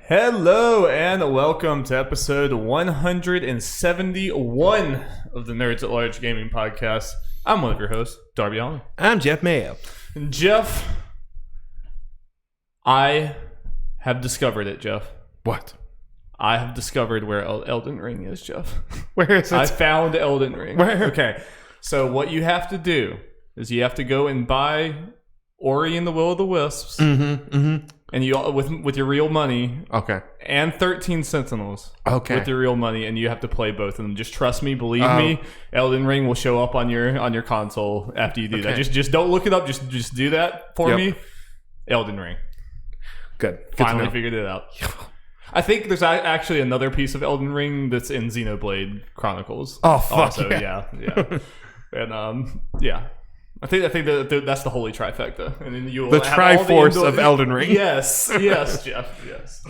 Hello and welcome to episode 171 of the Nerds at Large Gaming Podcast. I'm one of your hosts, Darby Allen. I'm Jeff Mayo. And Jeff, I have discovered it, Jeff. What? I have discovered where Elden Ring is, Jeff. Where is it? I found Elden Ring. Where? Okay, so what you have to do is you have to go and buy Ori and the Will of the Wisps. And you with your real money, Okay. and 13 Sentinels, Okay. with your real money, and you have to play both of them. Just trust me, believe me. Elden Ring will show up on your console after you do that. Just don't look it up. Just do that for me. Elden Ring. Good. Finally figured it out. I think there's actually another piece of Elden Ring that's in Xenoblade Chronicles. Oh fuck Also, yeah. And yeah. I think that's the holy trifecta, and then you will The have Triforce all the of Elden Ring. Yes, Jeff, yes.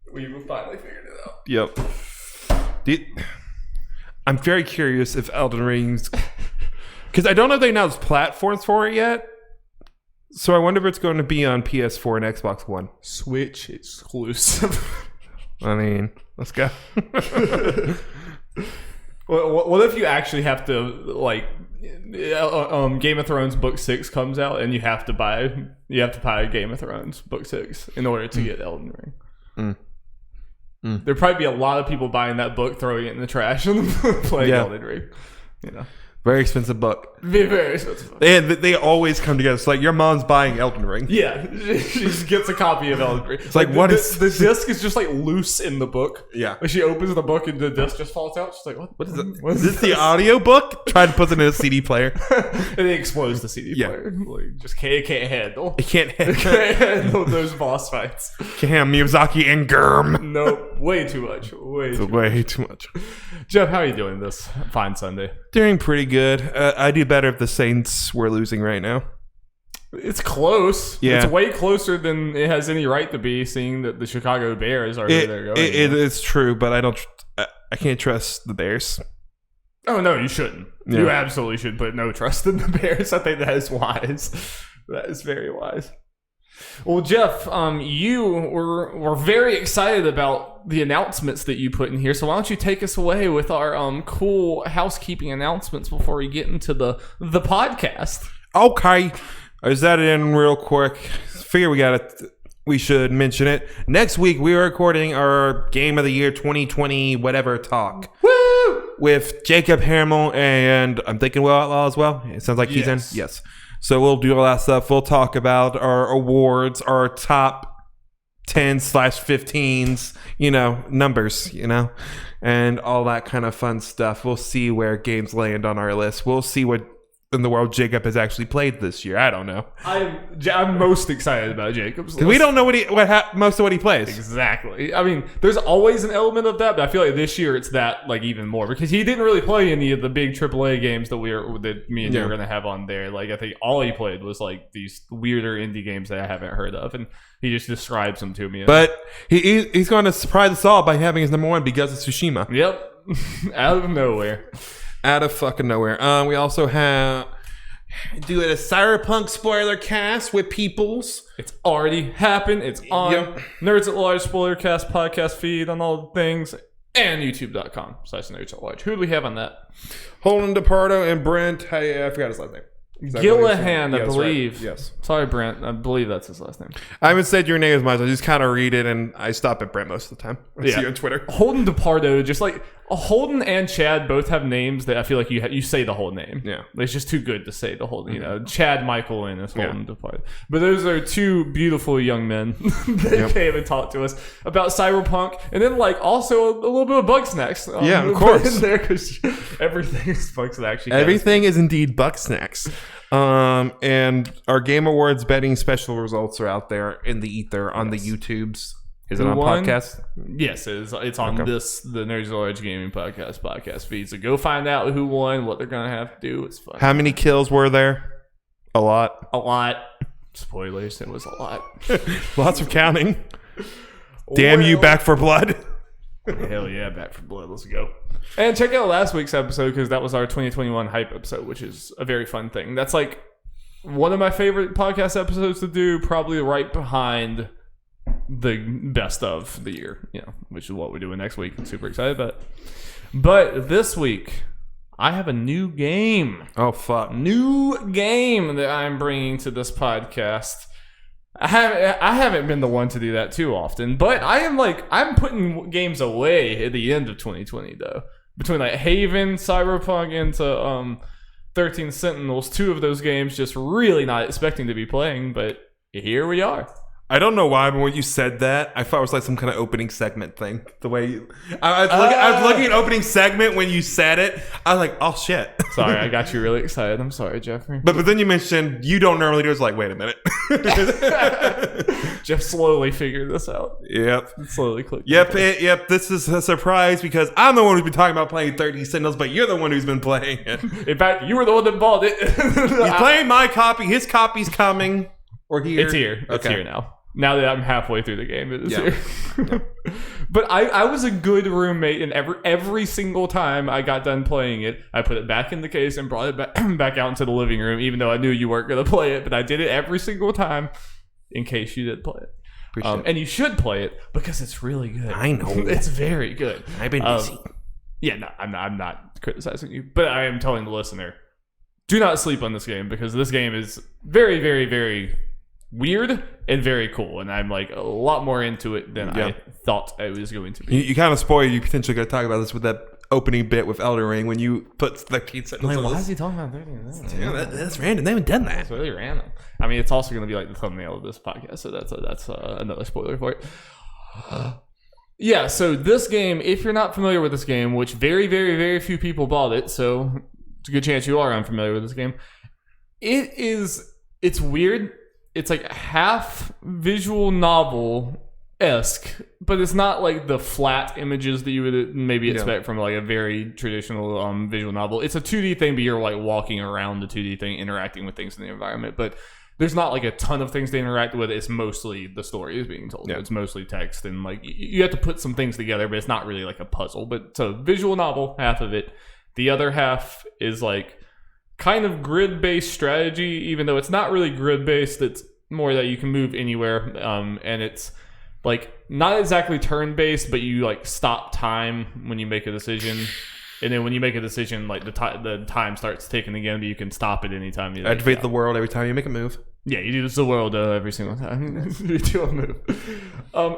We finally figured it out. Yep. I'm very curious if Elden Ring's, because I don't know if they announced platforms for it yet. So I wonder if it's going to be on PS4 and Xbox One. Switch exclusive. I mean, let's go. What if you actually have to, like, Game of Thrones Book 6 comes out and you have to buy Game of Thrones Book 6 in order to get Elden Ring. There'd probably be a lot of people buying that book, throwing it in the trash, and playing Elden Ring. You know, very expensive book. Very expensive. They always come together. It's like your mom's buying Elden Ring. Yeah, she just gets a copy of Elden Ring. It's like what is the disc is just like loose in the book. Yeah. When she opens the book and the disc just falls out. She's like, what is it? Is this the audio book? Try to put it in a CD player. And it explodes the CD player. Like, just can't handle. It can't handle those boss fights. Can't Miyazaki and Gurm. No, way too much. Way too much. Jeff, how are you doing this fine Sunday? Doing pretty good. I'd do better if the Saints were losing right now. It's close. Yeah. It's way closer than it has any right to be, seeing that the Chicago Bears are who they're going. It's true, but I can't trust the Bears. Oh, no, you shouldn't. Yeah. You absolutely should put no trust in the Bears. I think that is wise. That is very wise. Well, Jeff, you were very excited about the announcements that you put in here. So why don't you take us away with our cool housekeeping announcements before we get into the podcast? Okay. I was at it in real quick. Figure we should mention it. Next week, we are recording our Game of the Year 2020 whatever talk. Woo! With Jacob Hamill and I'm thinking Will Outlaw as well. It sounds like he's in. Yes. So we'll do all that stuff. We'll talk about our awards, our top 10/15s, numbers, and all that kind of fun stuff. We'll see where games land on our list. We'll see what in the world Jacob has actually played this year. I don't know. I'm most excited about Jacob's list. We don't know most of what he plays. Exactly. I mean, there's always an element of that, but I feel like this year it's that like even more because he didn't really play any of the big AAA games that me and you are going to have on there. Like I think all he played was like these weirder indie games that I haven't heard of, and he just describes them to me. But he's going to surprise us all by having his number one because of Tsushima. Yep, out of nowhere. Out of fucking nowhere. We also have do a Cyberpunk spoiler cast with Peoples. It's already happened. It's on Nerds at Large Spoilercast podcast feed on all the things and youtube.com/Nerds at Large. Who do we have on that? Holden DePardo and Brent. I forgot his last name. Gillahan, I believe. Right. Yes. Sorry, Brent. I believe that's his last name. I haven't said your name as much. I just kind of read it, and I stop at Brent most of the time. I see you on Twitter. Holden DePardo, just like Holden and Chad both have names that I feel like you say the whole name. Yeah. It's just too good to say the whole, Chad Michael and Holden DePardo. But those are two beautiful young men that came and talked to us about Cyberpunk, and then like also a little bit of Bugsnax. Of course. In there because everything is Bugsnax. Everything is indeed Bugsnax. And our Game Awards betting special results are out there in the ether on the YouTubes. Is it on podcast? Yes, it is. It's on the Nerds at Large Gaming podcast feed. So go find out who won, what they're going to have to do. It's fun. How many kills were there? A lot. A lot. Spoilers, it was a lot. Lots of counting. Damn you, Back for Blood. Hell yeah, Back for Blood. Let's go. And check out last week's episode because that was our 2021 hype episode, which is a very fun thing. That's like one of my favorite podcast episodes to do, probably right behind the best of the year, which is what we're doing next week. I'm super excited about it. But this week, I have a new game. Oh, fuck. New game that I'm bringing to this podcast. I haven't been the one to do that too often, but I'm putting games away at the end of 2020 though. Between like Haven, Cyberpunk, into 13 Sentinels, 2 of those games just really not expecting to be playing, but here we are. I don't know why, but when you said that, I thought it was like some kind of opening segment thing. The way I was looking at opening segment when you said it. I was like, oh shit. Sorry, I got you really excited. I'm sorry, Jeffrey. But then you mentioned you don't normally do it. It's like, wait a minute. Jeff slowly figured this out. Yep. Slowly clicked. Yep. This is a surprise because I'm the one who's been talking about playing 13 Sentinels, but you're the one who's been playing it. In fact, you were the one that bought it. He's playing my copy. His copy's coming. Or here. It's here. It's here now. Now that I'm halfway through the game, it is here. Yeah. But I was a good roommate, and every single time I got done playing it, I put it back in the case and brought it back out into the living room, even though I knew you weren't going to play it. But I did it every single time in case you did play it. And you should play it because it's really good. I know. It's very good. I've been busy. Yeah, no, I'm not criticizing you, but I am telling the listener, do not sleep on this game because this game is very, very, very weird and very cool, and I'm like a lot more into it than I thought I was going to be. You kind of spoiled. You potentially going to talk about this with that opening bit with Elden Ring when you put 13 Sentinels. Why is he talking about 13? That's random. They haven't done that. It's really random. I mean, it's also going to be like the thumbnail of this podcast, so that's another spoiler for it. Yeah, so this game, if you're not familiar with this game, which very, very, very few people bought it, so it's a good chance you are unfamiliar with this game. It's weird. It's like half visual novel-esque, but it's not like the flat images that you would maybe expect from like a very traditional visual novel. It's a 2D thing, but you're like walking around the 2D thing, interacting with things in the environment. But there's not like a ton of things to interact with. It's mostly the story is being told. Yeah. It's mostly text, and like you have to put some things together, but it's not really like a puzzle. But it's a visual novel, half of it. The other half is like kind of grid-based strategy, even though it's not really grid-based. It's more that you can move anywhere, and it's like not exactly turn-based, but you like stop time when you make a decision, and then when you make a decision, like the time starts ticking again, but you can stop at any time. You activate the world every time you make a move. Yeah, you do this the world every single time you do a move.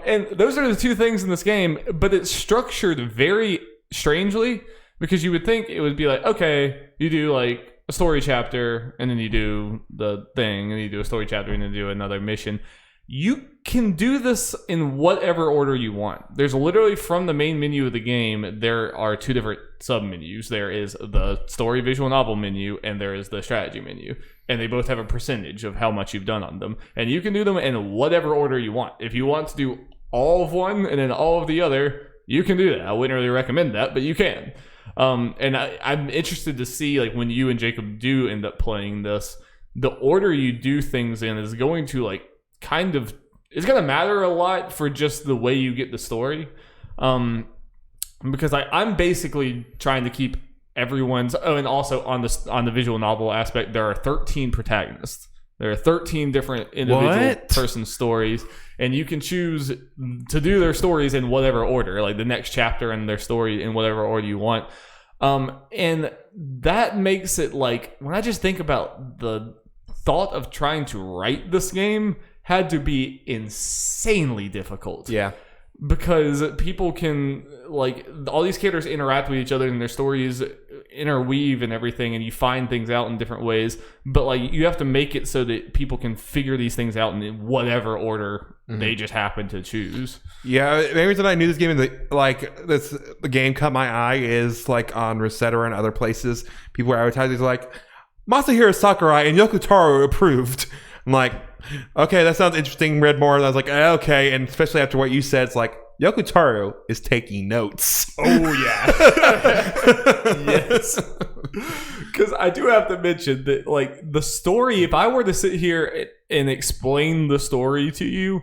And those are the two things in this game, but it's structured very strangely because you would think it would be like, okay, you do like a story chapter, and then you do the thing, and you do a story chapter, and then you do another mission. You can do this in whatever order you want. There's literally, from the main menu of the game, there are 2 different sub-menus. There is the story visual novel menu, and there is the strategy menu. And they both have a percentage of how much you've done on them. And you can do them in whatever order you want. If you want to do all of one and then all of the other, you can do that. I wouldn't really recommend that, but you can. And I'm interested to see, like, when you and Jacob do end up playing this, the order you do things in is going to, like, kind of, it's going to matter a lot for just the way you get the story. Because I'm basically trying to keep everyone's, and also on the visual novel aspect, there are 13 protagonists. There are 13 different individual person stories, and you can choose to do their stories in whatever order, like the next chapter and their story in whatever order you want. And that makes it like, when I just think about the thought of trying to write this game had to be insanely difficult. Yeah. Because people can, like, all these characters interact with each other and their stories interweave and everything, and you find things out in different ways, but like you have to make it so that people can figure these things out in whatever order they just happen to choose. Yeah, the reason I knew this game, the game caught my eye is like on Resetera and other places, people were advertising like Masahiro Sakurai and Yoko Taro approved. I'm like, okay, that sounds interesting. Read more, and I was like, okay, and especially after what you said, it's like, Yoko Taro is taking notes. Oh, yeah. Yes. Because I do have to mention that, like, the story, if I were to sit here and explain the story to you,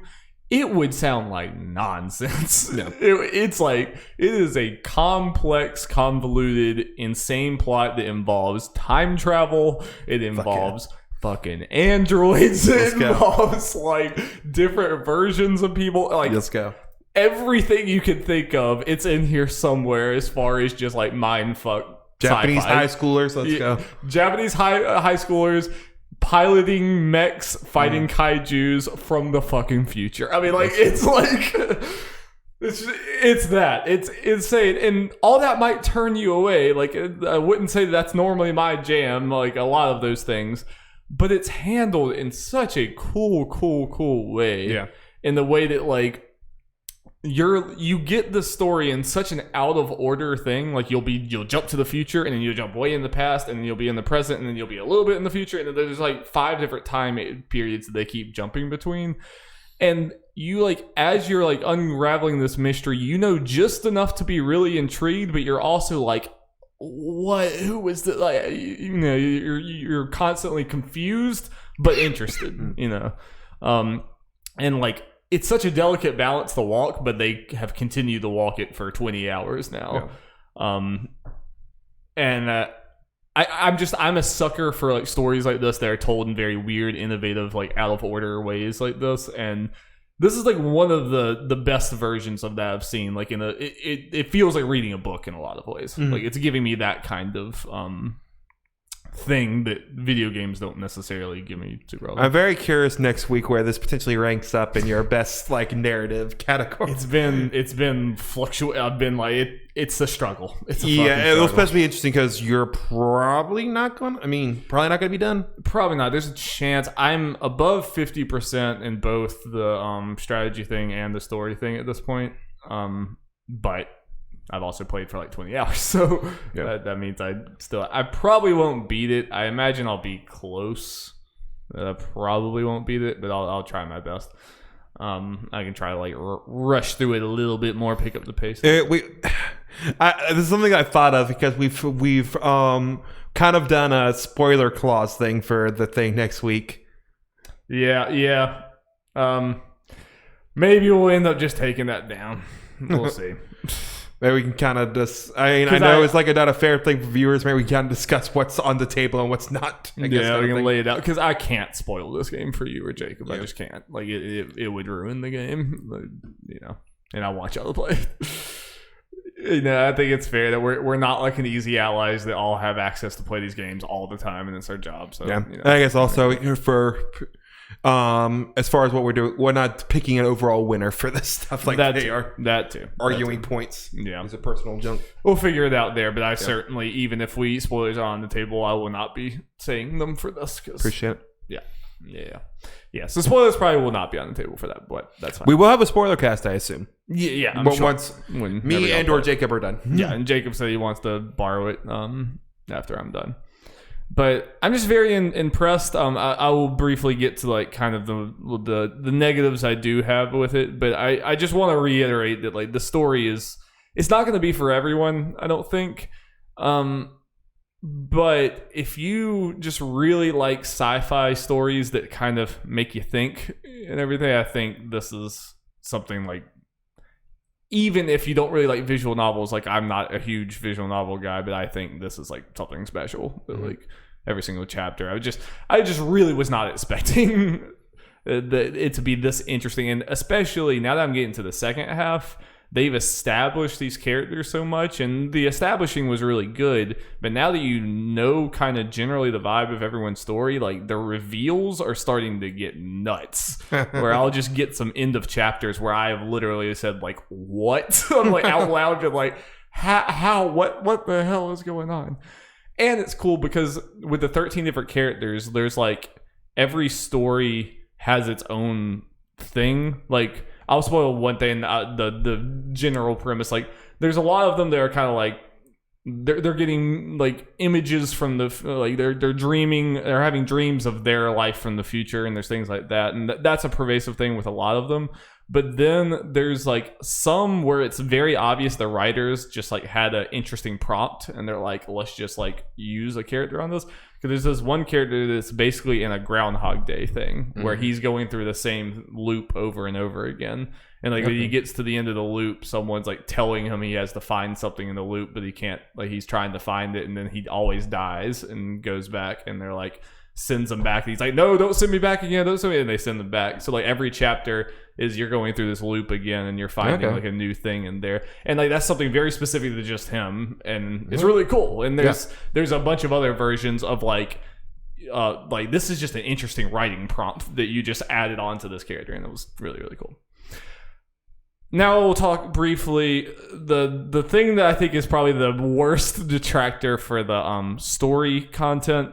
it would sound like nonsense. No. It's like, it is a complex, convoluted, insane plot that involves time travel. It involves fucking androids. Let's It go. involves like different versions of people. Like Let's go. everything you can think of, it's in here somewhere. As far as just like mind fuck Japanese sci-fi. high schoolers. Let's go. Japanese high schoolers piloting mechs fighting kaijus from the fucking future. I mean, like it's like it's that. It's insane, and all that might turn you away. Like I wouldn't say that's normally my jam. Like a lot of those things, but it's handled in such a cool way. Yeah. In the way that like you get the story in such an out of order thing. Like you'll jump to the future, and then you'll jump way in the past, and then you'll be in the present, and then you'll be a little bit in the future, and then there's like 5 different time periods that they keep jumping between. And you like, as you're like unraveling this mystery, you know just enough to be really intrigued, but you're also like, what? Who was that? Like, you know, you're constantly confused but interested. You know, and like it's such a delicate balance to walk, but they have continued to walk it for 20 hours now. Yeah. And I'm a sucker for like stories like this that are told in very weird, innovative, like out of order ways like this. And this is like one of the best versions of that I've seen. Like it feels like reading a book in a lot of ways. Like it's giving me that kind of thing that video games don't necessarily give me super often. I'm very curious next week where this potentially ranks up in your best like narrative category. It's been fluctuating. I've been like it's a struggle. It's a it'll especially be interesting because you're probably not going to be done. Probably not. There's a chance. I'm above 50% in both the strategy thing and the story thing at this point. But I've also played for like 20 hours, so that means I probably won't beat it. I imagine I'll be close. I probably won't beat it, but I'll try my best. I can try to like rush through it a little bit more, pick up the pace. This is something I thought of because we've kind of done a spoiler clause thing for the thing next week. Yeah. Maybe we'll end up just taking that down. We'll see. Maybe we can kind of just... I know it's like not a fair thing for viewers. Maybe we can discuss what's on the table and what's not. We can lay it out. Because I can't spoil this game for you or Jacob. I just can't. Like, it would ruin the game. You know. And I want y'all to play. You know, I think it's fair that we're not like an easy allies that all have access to play these games all the time. And it's our job. So, yeah. You know, I guess also for... as far as what we're doing, we're not picking an overall winner for this stuff. Like that they too. are That too. arguing points. Yeah, it's a personal junk. We'll figure it out there. But I certainly, even if spoilers are on the table, I will not be saying them for this. Appreciate it. Yeah. So spoilers probably will not be on the table for that, but that's fine. We will have a spoiler cast, I assume. Yeah. I'm but sure. once when me and or Jacob are done. Yeah, and Jacob said he wants to borrow it after I'm done. But I'm just very impressed. I will briefly get to like kind of the negatives I do have with it, but I just want to reiterate that like the story it's not going to be for everyone, I don't think. But if you just really like sci-fi stories that kind of make you think and everything, I think this is something like, even if you don't really like visual novels, like I'm not a huge visual novel guy, but I think this is like something special. Like every single chapter, I just really was not expecting it to be this interesting, and especially now that I'm getting to the second half, they've established these characters so much, and the establishing was really good. But now that you know kind of generally the vibe of everyone's story, like the reveals are starting to get nuts. Where I'll just get some end of chapters where I have literally said like, "What?" I'm like out loud, and like, "How? What the hell is going on?" And it's cool because with the 13 different characters, there's like every story has its own thing. Like, I'll spoil one thing, the general premise. Like, there's a lot of them that are kind of like they're getting like images from the like they're dreaming, they're having dreams of their life from the future, and there's things like that, and that's a pervasive thing with a lot of them. But then there's like some where it's very obvious the writers just like had an interesting prompt, and they're like, let's just like use a character on this. Because there's this one character that's basically in a Groundhog Day thing where he's going through the same loop over and over again. And like when he gets to the end of the loop, someone's like telling him he has to find something in the loop, but he can't. Like he's trying to find it, and then he always dies and goes back. And they're like, sends them back. And he's like, no, don't send me back again. Don't send me. And they send them back. So like every chapter is you're going through this loop again, and you're finding like a new thing in there. And like that's something very specific to just him, and it's really cool. And there's a bunch of other versions of like this is just an interesting writing prompt that you just added onto this character, and it was really, really cool. Now we'll talk briefly the thing that I think is probably the worst detractor for the story content,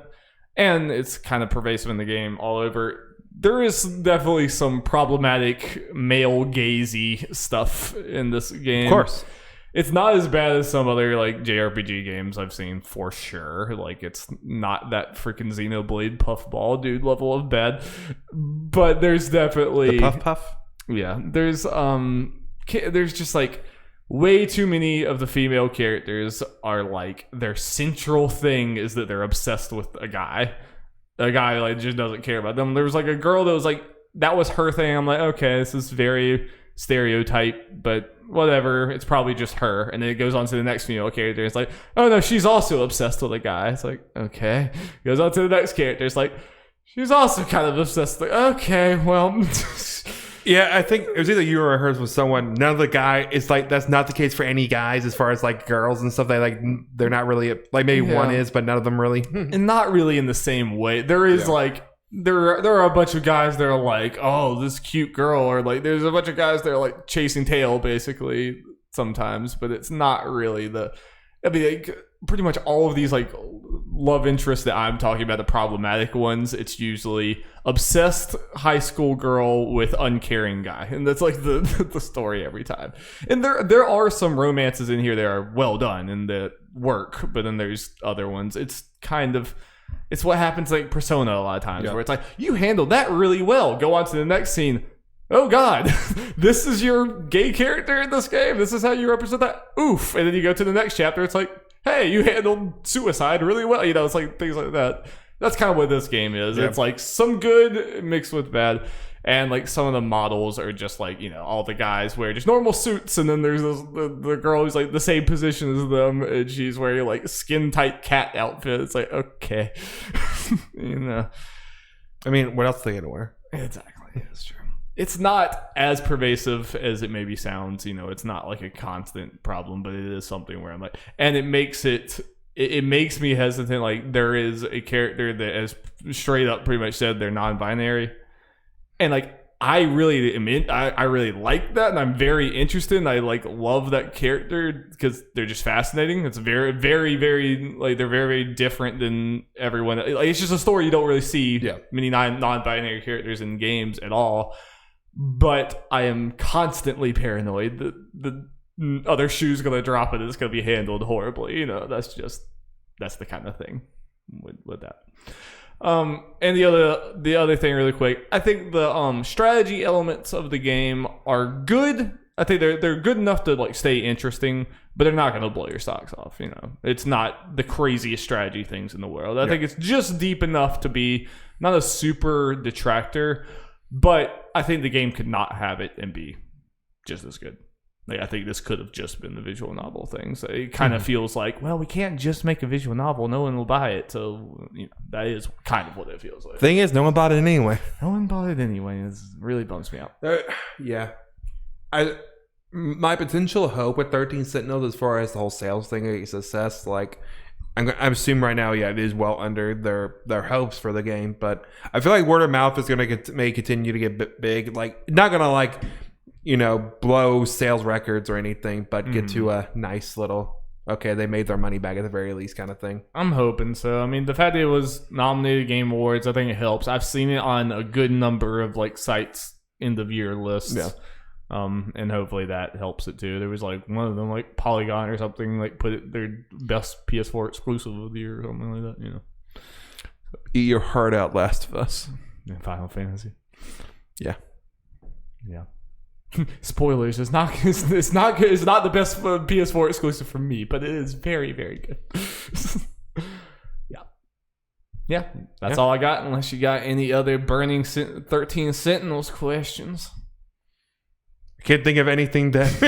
and it's kind of pervasive in the game all over. There is definitely some problematic male gazy stuff in this game. Of course. It's not as bad as some other like JRPG games I've seen for sure. Like it's not that freaking Xenoblade puffball dude level of bad, but there's definitely the puff. Yeah, there's just like way too many of the female characters are like their central thing is that they're obsessed with a guy like just doesn't care about them. There was like a girl that was like that was her thing. I'm like, okay, this is very stereotype, but whatever, it's probably just her. And then it goes on to the next female character. It's like, oh no, she's also obsessed with a guy. It's like, okay. Goes on to the next character. It's like, she's also kind of obsessed. Like, okay, well. Yeah, I think it was either you or hers with someone. None of the guy is like that's not the case for any guys as far as like girls and stuff. They're not really like maybe one is, but none of them really. And not really in the same way. There is like there are a bunch of guys that are like, oh, this cute girl, or like there's a bunch of guys that are like chasing tail basically sometimes, but it's not really like, pretty much all of these like love interests that I'm talking about, the problematic ones, it's usually obsessed high school girl with uncaring guy, and that's like the story every time. And there are some romances in here that are well done and that work, but then there's other ones. It's what happens like Persona a lot of times, where it's like, you handled that really well. Go on to the next scene. Oh God, this is your gay character in this game. This is how you represent that. Oof. And then you go to the next chapter. It's like, hey, you handled suicide really well. You know, it's like things like that. That's kind of what this game is. Yeah. It's like some good mixed with bad. And like some of the models are just like, you know, all the guys wear just normal suits, and then there's the girl who's like the same position as them, and she's wearing like skin tight cat outfit. It's like, okay. You know, I mean, what else are they gonna wear? Exactly. That's true. It's not as pervasive as it maybe sounds. You know, it's not like a constant problem, but it is something where I'm like, and it makes me hesitant. Like there is a character that has straight up pretty much said they're non-binary. And like I really like that, and I'm very interested, and I like love that character because they're just fascinating. It's very, very, very like they're very, very different than everyone. Like it's just a story you don't really see many non-binary characters in games at all. But I am constantly paranoid that the other shoe's gonna drop and it's gonna be handled horribly. You know, that's the kind of thing with that. And the other thing really quick, I think the strategy elements of the game are good. I think they're good enough to like stay interesting, but they're not going to blow your socks off, you know. It's not the craziest strategy things in the world. I think it's just deep enough to be not a super detractor, but I think the game could not have it and be just as good. Like, I think this could have just been the visual novel thing. So it kind of feels like, well, we can't just make a visual novel. No one will buy it. So, you know, that is kind of what it feels like. Thing is, no one bought it anyway. No one bought it anyway. It really bums me out. Yeah. My potential hope with 13 Sentinels as far as the whole sales thing is assessed, like, I'm assuming right now, it is well under their hopes for the game. But I feel like word of mouth is going to may continue to get big. Like, not going to, like, you know, blow sales records or anything, but get to a nice little, okay, they made their money back at the very least kind of thing. I'm hoping so. I mean, the fact that it was nominated Game Awards, I think it helps. I've seen it on a good number of like sites end of year lists. Yeah. And hopefully that helps it too. There was like one of them, like Polygon or something, like put it their best PS4 exclusive of the year or something like that, you know. Eat your heart out, Last of Us. And Final Fantasy. Yeah. Yeah. Spoilers, it's not good. It's not the best PS4 exclusive for me, but it is very, very good. Yeah, that's all I got, unless you got any other burning 13 Sentinels questions. I can't think of anything that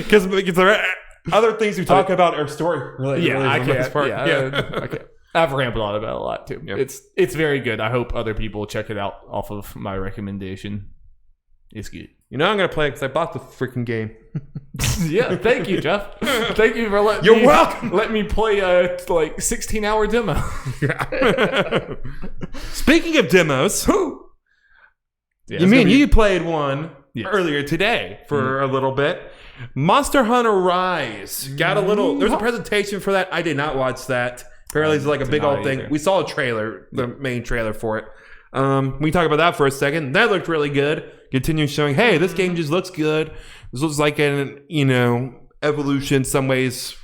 because there are other things we talk about are story related. Yeah, I can't. Okay. I've rambled on about it a lot too. Yep. It's very good. I hope other people check it out off of my recommendation. It's good. I'm gonna play it because I bought the freaking game. Yeah, thank you, Jeff. Thank you for letting You're welcome. Let me play a 16-hour demo. Speaking of demos, Yeah, you played one Yes. earlier today for a little bit. Monster Hunter Rise got a little. There's a presentation for that. I did not watch that. Apparently, it's like a big old thing. either. We saw a trailer, the main trailer for it. We talk about that for a second. That looked really good. Continue showing, hey, this game just looks good. This looks like an evolution in some ways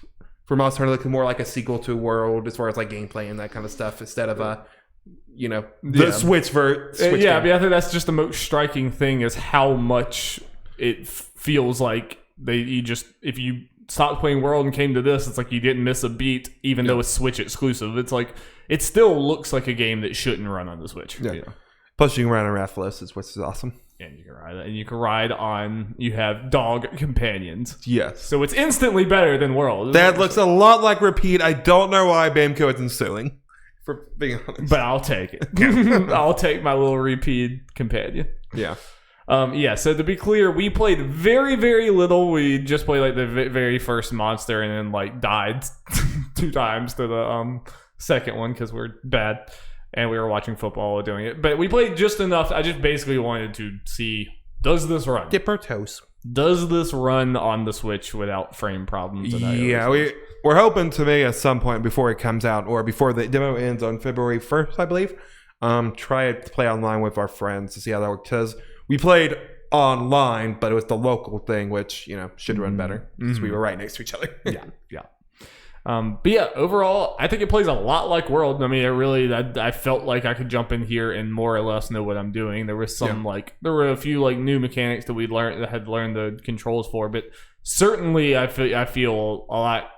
for Monster Hunter, looking more like a sequel to World as far as like gameplay and that kind of stuff instead of the Switch for Switch. Yeah, game. I think that's just the most striking thing is how much it feels like if you stopped playing World and came to this, it's like you didn't miss a beat, even though it's Switch exclusive. It's like it still looks like a game that shouldn't run on the Switch. Yeah. You know? Plus, you can ride on Rathalos, which is awesome. And you can ride it, and you can ride on. You have dog companions. Yes. So it's instantly better than World. That looks a lot like Repeat. I don't know why Bamco isn't suing, for being honest. But I'll take it. I'll take my little Repeat companion. Yeah. So to be clear, we played very, very little. We just played like the very first monster and then like died 2 times to the second one because we're bad and we were watching football while doing it. But we played just enough. I just basically wanted to see, does this run? Dip our toes. Does this run on the Switch without frame problems? Yeah, we're hoping to make at some point before it comes out or before the demo ends on February 1st, I believe. Try to play online with our friends to see how that works. Because we played online, but it was the local thing, which should run better because we were right next to each other. Yeah. But yeah, overall, I think it plays a lot like World. I mean, I felt like I could jump in here and more or less know what I'm doing. There was there were a few new mechanics that had learned the controls for, but certainly I feel a lot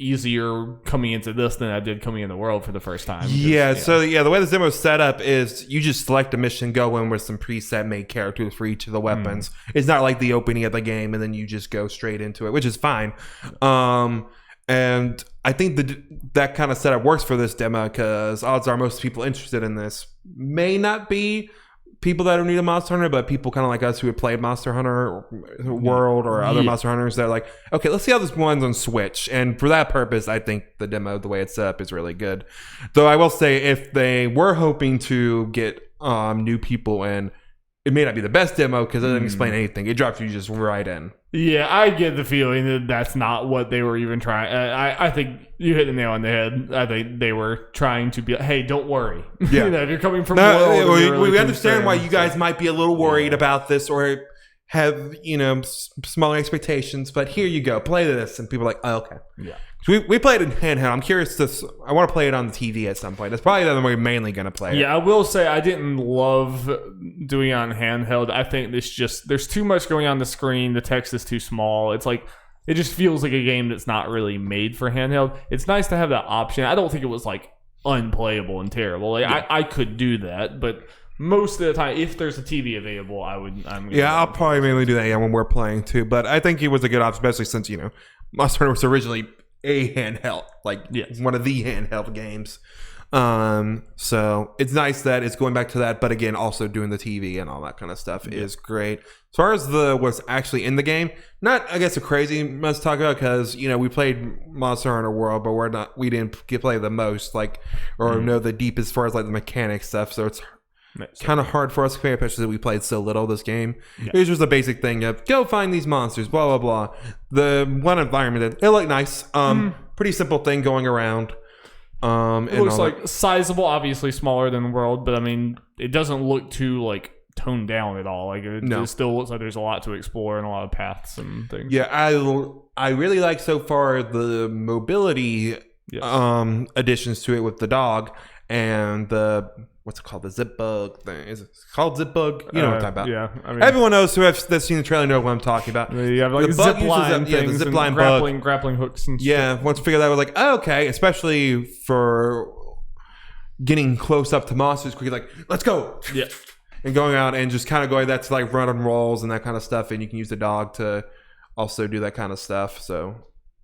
easier coming into this than I did coming into World for the first time. So the way this demo is set up is you just select a mission, go in with some preset made characters for each of the weapons. It's not like the opening of the game and then you just go straight into it, which is fine. And I think that kind of setup works for this demo because odds are most people interested in this may not be people that are new to Monster Hunter, but people kind of like us who have played Monster Hunter World or other Monster Hunters that are like, okay, let's see how this runs on Switch. And for that purpose, I think the demo, the way it's set up, is really good. Though I will say, if they were hoping to get new people in, it may not be the best demo because it doesn't explain anything. It drops you just right in. Yeah, I get the feeling that that's not what they were even trying. I think you hit the nail on the head. I think they were trying to be like, hey, don't worry. Yeah. If you're coming from World, we understand why you guys might be a little worried about this or have, smaller expectations, but here you go. Play this. And people are like, oh, okay. Yeah. We played it in handheld. I'm curious I want to play it on the TV at some point. That's probably the way we're mainly going to play it. Yeah, I will say I didn't love doing it on handheld. I think there's too much going on the screen. The text is too small. It's like, it just feels like a game that's not really made for handheld. It's nice to have that option. I don't think it was unplayable and terrible. I could do that, but most of the time, if there's a TV available, I'll probably mainly do that when we're playing too. But I think it was a good option, especially since Monster Hunter was originally a handheld, one of the handheld games. So it's nice that it's going back to that, but again, also doing the TV and all that kind of stuff is great. As far as what's actually in the game, not I guess a crazy much to talk about because we played Monster Hunter World, but we didn't play the most know the deep as far as the mechanic stuff. So it's kind of hard for us to compare, especially that we played so little this game. It was just a basic thing of go find these monsters, blah blah blah. The one environment it looked nice, pretty simple thing going around. It looks sizable, obviously smaller than the World, but I mean it doesn't look too toned down at all. It still looks like there's a lot to explore and a lot of paths and things. Yeah, I really like so far the mobility additions to it with the dog and the what's it called, the zip bug thing. Is it called zip bug? You know what I'm talking about. Yeah, everyone knows that's seen the trailer know what I'm talking about. You have the zip line things, the zip line grappling hooks and stuff. Yeah, once we figured that, I was like, oh, okay, especially for getting close up to monsters quickly, let's go. Yeah. And going out and just kind of going, that's run on rolls and that kind of stuff, and you can use the dog to also do that kind of stuff. So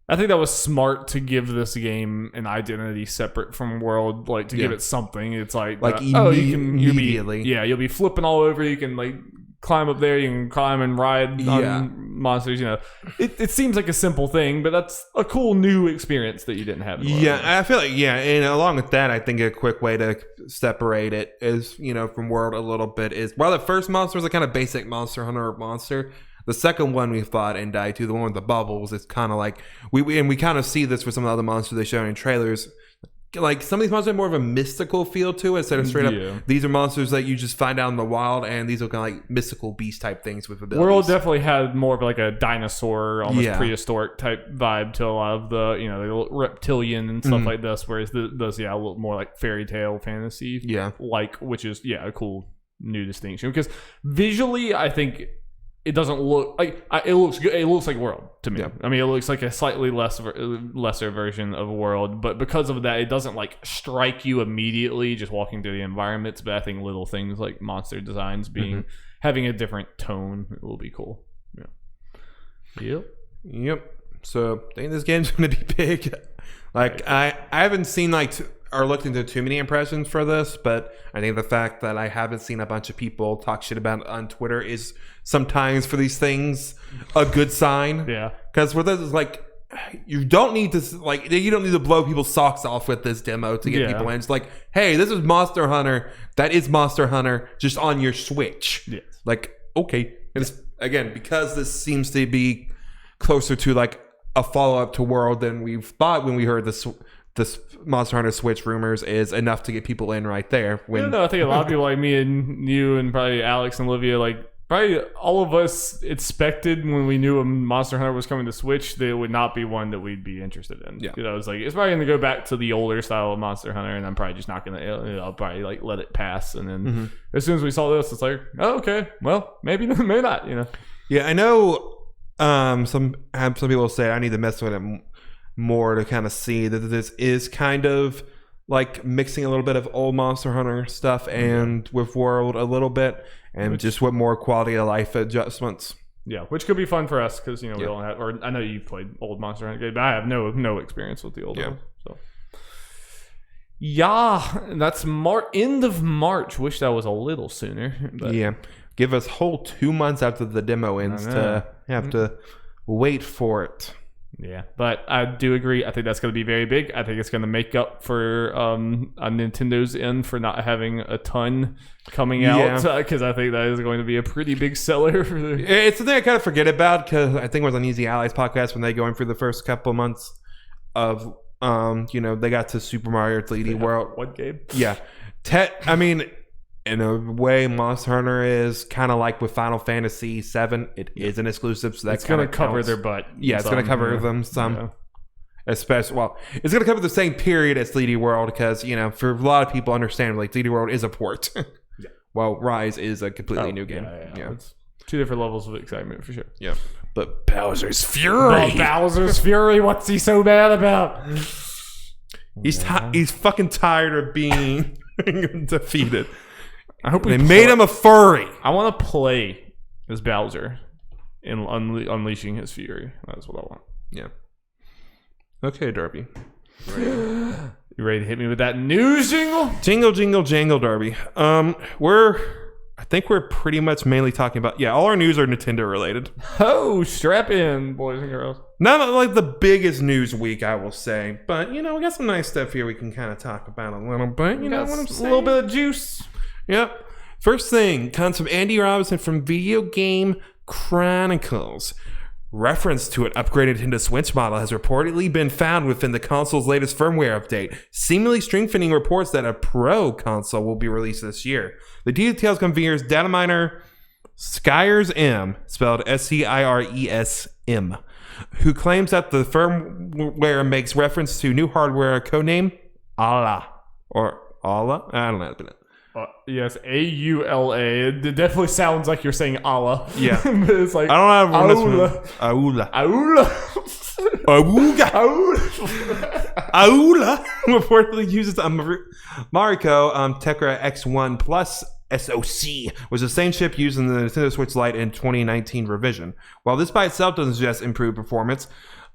I think that was smart to give this game an identity separate from World, like to give it something. It's like immediately. You'll be flipping all over. You can like climb up there. You can climb and ride on monsters. You know, it seems like a simple thing, but that's a cool new experience that you didn't have. I feel like and along with that, I think a quick way to separate it is from World a little bit is while the first monster was a kind of basic Monster Hunter monster. The second one we fought in Die 2, the one with the bubbles, it's kind of like we kind of see this with some of the other monsters they show in trailers. Like some of these monsters have more of a mystical feel to it instead of straight up. These are monsters that you just find out in the wild, and these are kind of like mystical beast type things with abilities. World definitely had more of like a dinosaur, almost prehistoric type vibe to a lot of the the reptilian and stuff like this. Whereas does a little more like fairy tale fantasy, like which is a cool new distinction because visually I think. It doesn't look like it looks good. It looks like World to me. Yeah. I mean, it looks like a slightly lesser version of World, but because of that, it doesn't like strike you immediately just walking through the environments. But I think little things like monster designs having a different tone will be cool. Yep. So I think this game's going to be big. Like I haven't seen or looked into too many impressions for this, but I think the fact that I haven't seen a bunch of people talk shit about it on Twitter is sometimes for these things a good sign. Yeah. Because with this is like you don't need to blow people's socks off with this demo to get people in. It's like, hey, this is Monster Hunter. That is Monster Hunter just on your Switch. Yes. Like, okay. And it's, again, because this seems to be closer to like a follow-up to World than we thought when we heard this Monster Hunter Switch rumors is enough to get people in right there. I think a lot of people like me and you and probably Alex and Olivia, like probably all of us expected when we knew a Monster Hunter was coming to Switch that it would not be one that we'd be interested in. Yeah. It's like it's probably going to go back to the older style of Monster Hunter, and I'm probably just not going to. I'll probably like let it pass, and then as soon as we saw this, it's like, oh, okay, well, maybe not. Yeah, I know. Some people say I need to mess with it more to kind of see that this is kind of like mixing a little bit of old Monster Hunter stuff and with World a little bit, and just with more quality of life adjustments. Yeah, which could be fun for us because we don't have. Or I know you've played old Monster Hunter games, but I have no experience with the old one. So that's end of March. Wish that was a little sooner. But. Give us whole 2 months after the demo ends to have to wait for it. Yeah, but I do agree. I think that's going to be very big. I think it's going to make up for on Nintendo's end for not having a ton coming out because I think that is going to be a pretty big seller. It's the thing I kind of forget about because I think it was on Easy Allies podcast when they going through the first couple of months of they got to Super Mario 3D World. What game? Yeah, in a way, Monster Hunter is kind of like with Final Fantasy VII. It is an exclusive, so that's going to cover their butt. Yeah, it's going to cover them some. Yeah. Especially, it's going to cover the same period as 3D World because, for a lot of people, understandably, 3D World is a port. While Rise is a completely new game. Yeah. It's two different levels of excitement for sure. Yeah. But Bowser's Fury. Bowser's Fury, what's he so mad about? He's fucking tired of being defeated. I hope they made him a furry. I want to play as Bowser in unleashing his fury. That's what I want. Yeah. Okay, Darby. You ready to hit me with that news jingle? Jingle, jingle, jangle, Darby. I think we're pretty much mainly talking about all our news are Nintendo related. Oh, strap in, boys and girls. Not like the biggest news week, I will say, but we got some nice stuff here we can kind of talk about a little bit. You know what I'm saying? A little bit of juice. Yep. First thing comes from Andy Robinson from Video Game Chronicles. Reference to an upgraded Nintendo Switch model has reportedly been found within the console's latest firmware update, seemingly strengthening reports that a Pro console will be released this year. The details come via data miner Skyers M, spelled S-C-I-R-E-S-M, who claims that the firmware makes reference to new hardware codename Allah. Or Allah? I don't know. Yes, A-U-L-A. It definitely sounds like you're saying Allah. Yeah. But it's like I don't know. Aula. Auga. Aula reportedly uses Mariko Tegra X1 Plus SoC, was the same chip used in the Nintendo Switch Lite in 2019 revision. While this by itself doesn't suggest improved performance,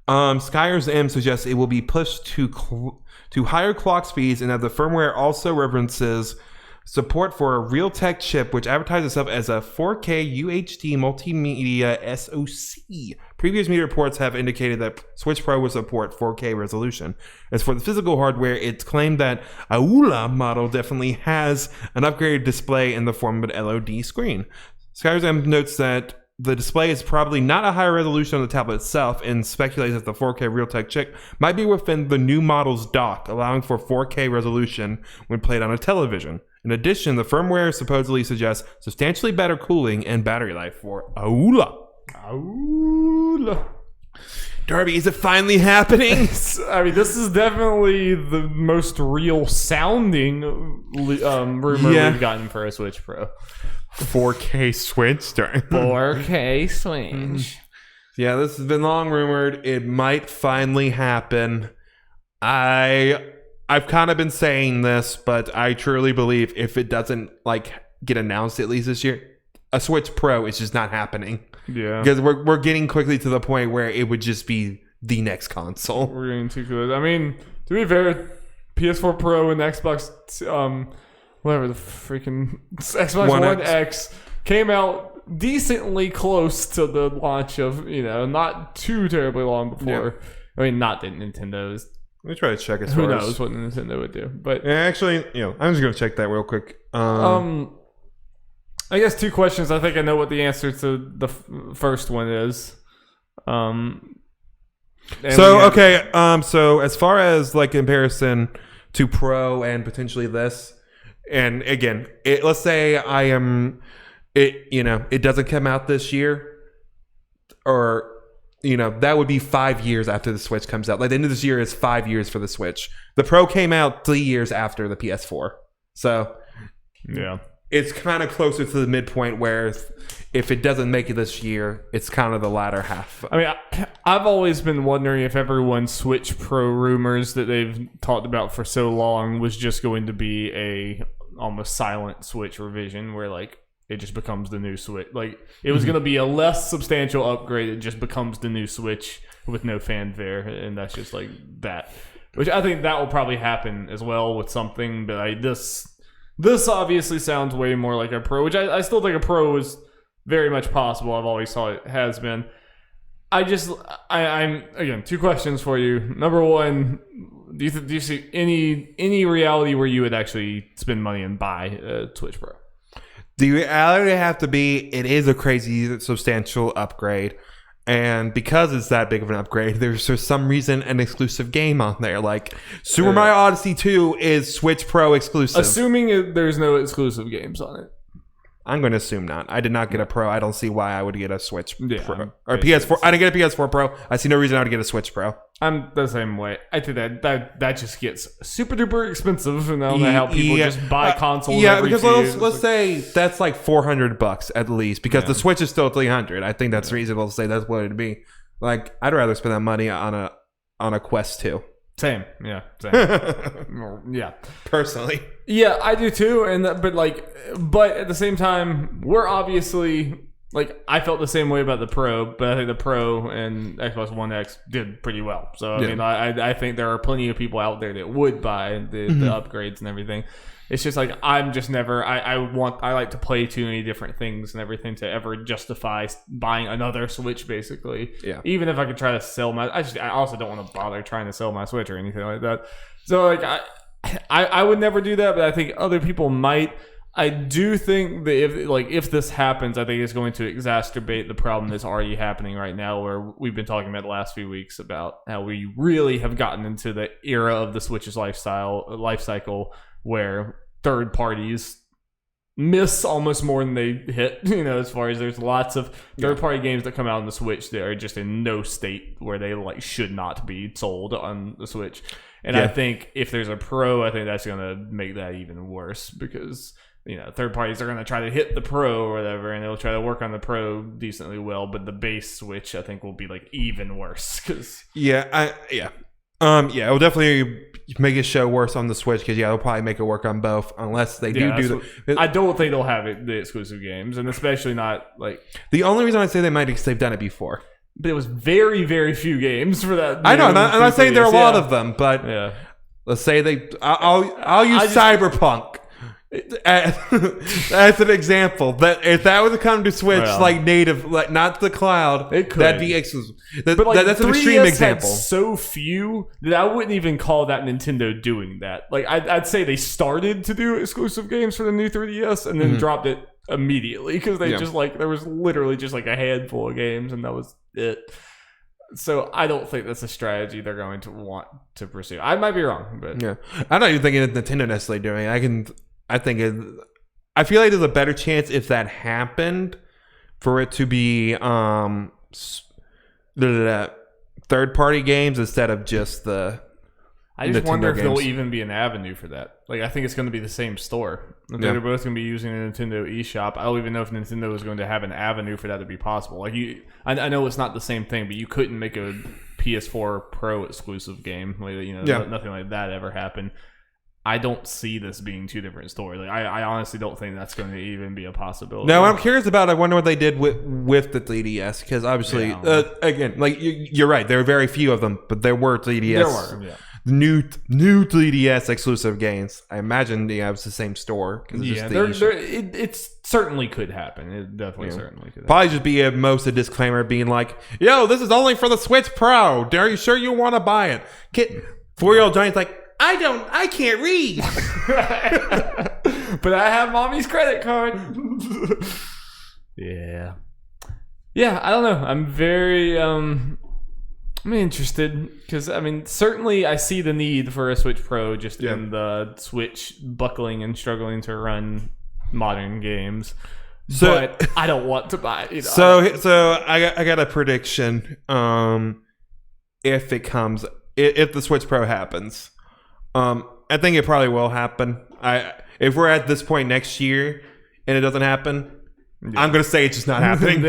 Skyrim suggests it will be pushed to higher clock speeds, and that the firmware also references support for a Realtek chip, which advertises itself as a 4K UHD multimedia SoC. Previous media reports have indicated that Switch Pro will support 4K resolution. As for the physical hardware, it's claimed that Aula model definitely has an upgraded display in the form of an LOD screen. Skyrim notes that the display is probably not a higher resolution on the tablet itself, and speculates that the 4K Realtek chip might be within the new model's dock, allowing for 4K resolution when played on a television. In addition, the firmware supposedly suggests substantially better cooling and battery life for Aula. Darby, is it finally happening? I mean, this is definitely the most real sounding rumor we've gotten for a Switch Pro. 4K Switch? 4K Switch. Yeah, this has been long rumored. It might finally happen. I've kind of been saying this, but I truly believe if it doesn't get announced at least this year, a Switch Pro is just not happening. Yeah, because we're getting quickly to the point where it would just be the next console. We're getting too good. I mean, to be fair, PS4 Pro and Xbox, whatever the freaking Xbox One X came out decently close to the launch of, not too terribly long before. Yeah. I mean, not that Nintendo's. Let me try to check as Who knows what Nintendo would do, but actually, I'm just gonna check that real quick. I guess two questions. I think I know what the answer to the first one is. So as far as comparison to Pro and potentially this, and again, let's say it doesn't come out this year, or that would be 5 years after the Switch comes out. Like the end of this year is 5 years for the Switch. The Pro came out 3 years after the PS4. So yeah, it's kind of closer to the midpoint where if it doesn't make it this year, it's kind of the latter half. I mean, I've always been wondering if everyone's Switch Pro rumors that they've talked about for so long was just going to be a almost silent Switch revision where it just becomes the new Switch. It was going to be a less substantial upgrade. It just becomes the new Switch with no fanfare, and that's just that. Which I think that will probably happen as well with something, but this obviously sounds way more like a Pro, which I still think a Pro is very much possible. I've always thought it has been. I'm again, two questions for you. Number one, do you see any reality where you would actually spend money and buy a Switch Pro? The reality have to be it is a crazy substantial upgrade, and because it's that big of an upgrade, there's for some reason an exclusive game on there. Super Mario Odyssey 2 is Switch Pro exclusive. Assuming there's no exclusive games on it. I'm going to assume not. I did not get a Pro. I don't see why I would get a Switch Pro. Or PS4. I didn't get a PS4 Pro. I see no reason I would get a Switch Pro. I'm the same way. I think that just gets super duper expensive, and I don't know how people just buy consoles. Yeah, because let's say that's $400 at least, because the Switch is still $300. I think that's reasonable to say that's what it'd be. I'd rather spend that money on a Quest 2. Same. Yeah. Same. Yeah. Personally. Yeah, I do too. But at the same time, we're obviously I felt the same way about the Pro, but I think the Pro and Xbox One X did pretty well. So I mean, I think there are plenty of people out there that would buy the upgrades and everything. It's just I'm just never. I like to play too many different things and everything to ever justify buying another Switch. Basically, yeah. Even if I could try to sell I also don't want to bother trying to sell my Switch or anything like that. So I would never do that, but I think other people might. I do think that if this happens, I think it's going to exacerbate the problem that's already happening right now, where we've been talking about the last few weeks about how we really have gotten into the era of the Switch's life cycle where third parties miss almost more than they hit. As far as there's lots of third party games that come out on the Switch that are just in no state where they should not be sold on the Switch. And I think if there's a Pro, I think that's going to make that even worse because third parties are going to try to hit the Pro or whatever, and they'll try to work on the Pro decently well, but the base Switch I think will be even worse. It will definitely make it show worse on the Switch because they'll probably make it work on both unless they I don't think they'll have the exclusive games, and especially not the only reason I say they might is they've done it before. but it was very, very few games for that. I know. I'm not saying there are a lot of them, but yeah. let's say I'll use Cyberpunk as an example. That if that was to come to Switch like native, like not the cloud, it could. that'd be exclusive. But like, that's an extreme example. Had so few that I wouldn't even call that Nintendo doing that. Like I'd say they started to do exclusive games for the new 3DS and then dropped it immediately because they just like there was literally just like a handful of games and that was it. So I don't think that's a strategy they're going to want to pursue. I might be wrong, but I'm not even thinking of Nintendo necessarily doing it. I feel like there's a better chance if that happened for it to be third-party games instead of just the. I just Nintendo wonder if games. there'll even be an avenue for that. Like, I think it's going to be the same store. They're both going to be using the Nintendo eShop. I don't even know if Nintendo is going to have an avenue for that to be possible. Like, I know it's not the same thing, but you couldn't make a PS4 Pro exclusive game. Like, nothing like that ever happened. I don't see this being two different stores. Like, I honestly don't think that's going to even be a possibility. Now, what I'm curious about, I wonder what they did with the 3DS, because obviously, again, like you're right, there are very few of them, but there were 3DS. There were, yeah. New 3DS exclusive games. I imagine it's the same store. It certainly could happen. It definitely certainly could happen. Probably just be a disclaimer being like, yo, this is only for the Switch Pro. Are you sure you want to buy it? 4-year-old Johnny's like, I can't read. But I have mommy's credit card. Yeah, I don't know. I'm very I'm interested because certainly I see the need for a Switch Pro just in the Switch buckling and struggling to run modern games. But I don't want to buy it. So I got a prediction. If the Switch Pro happens, I think it probably will happen. If we're at this point next year and it doesn't happen, I'm gonna say it's just not happening.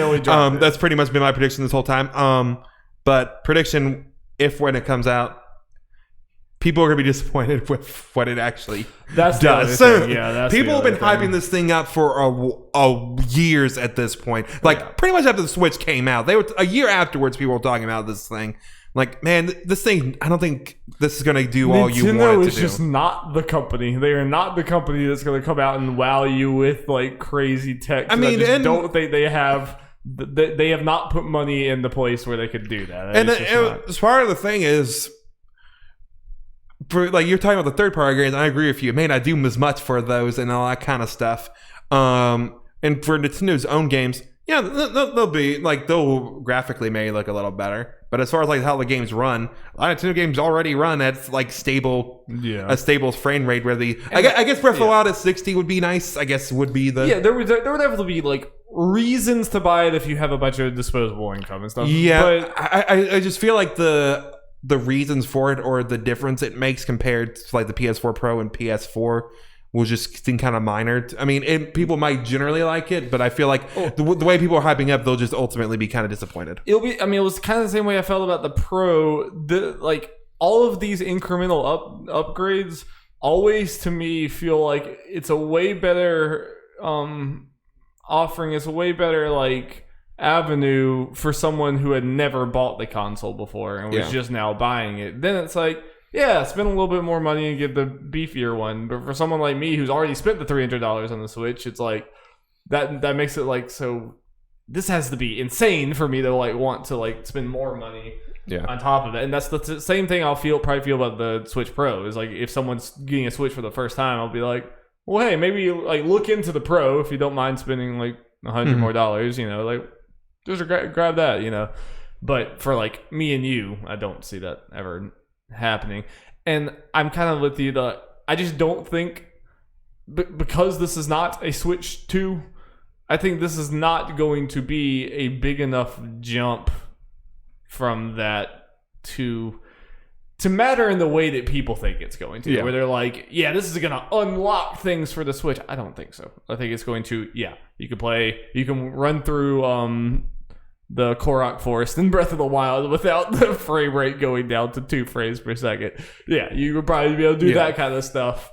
That's pretty much been my prediction this whole time. But prediction, when it comes out, people are going to be disappointed with what it actually does. People have been hyping this thing up for years at this point. Like, pretty much after the Switch came out. They were a year afterwards, people were talking about this thing. Like, man, this thing, I don't think this is going to do all you want it to do. Nintendo is just not the company. They are not the company that's going to come out and wow you with, like, crazy tech. I don't think they have... They have not put money in the place where they could do that. As part of the thing is, you're talking about the third-party games, I agree with you. It may not do as much for those and all that kind of stuff. And for Nintendo's own games, they'll graphically may look a little better. But as far as how the games run, a lot of Nintendo games already run at stable frame rate. Where I guess Breath of the Wild at 60 would be nice. I guess would be the there would definitely be reasons to buy it if you have a bunch of disposable income and stuff. Yeah, but I just feel like the reasons for it or the difference it makes compared to the PS4 Pro and PS4 will just seem kind of minor. People might generally like it, but I feel like the way people are hyping up, they'll just ultimately be kind of disappointed. It'll be. It was kind of the same way I felt about the Pro. All of these incremental upgrades always to me feel like it's a way better offering. It's a way better avenue for someone who had never bought the console before and was just now buying it. Then it's spend a little bit more money and get the beefier one. But for someone like me who's already spent the $300 on the Switch, it's that makes it so this has to be insane for me to want to spend more money on top of it. And that's the same thing I'll probably feel about the Switch Pro is if someone's getting a Switch for the first time, I'll be like, well, hey, maybe look into the Pro if you don't mind spending $100 more dollars, just grab that, But for me and you, I don't see that ever happening. And I'm kind of with you. I just don't think because this is not a Switch 2, I think this is not going to be a big enough jump from that to matter in the way that people think it's going to. Where they're this is going to unlock things for the Switch. I don't think so. I think it's going to, you can run through the Korok Forest in Breath of the Wild without the frame rate going down to 2 frames per second. Yeah, you would probably be able to do that kind of stuff.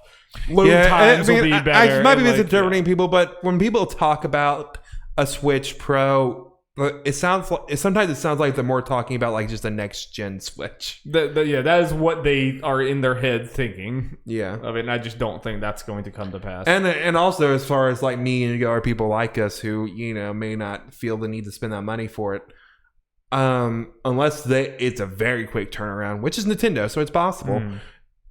Load times will be better. I might be misinterpreting people, but when people talk about a Switch Pro, sometimes it sounds like they're more talking about like just a next gen Switch. That is what they are in their head thinking. Yeah, I mean, I just don't think that's going to come to pass. And also as far as like me and or people like us who may not feel the need to spend that money for it, unless it's a very quick turnaround, which is Nintendo, so it's possible.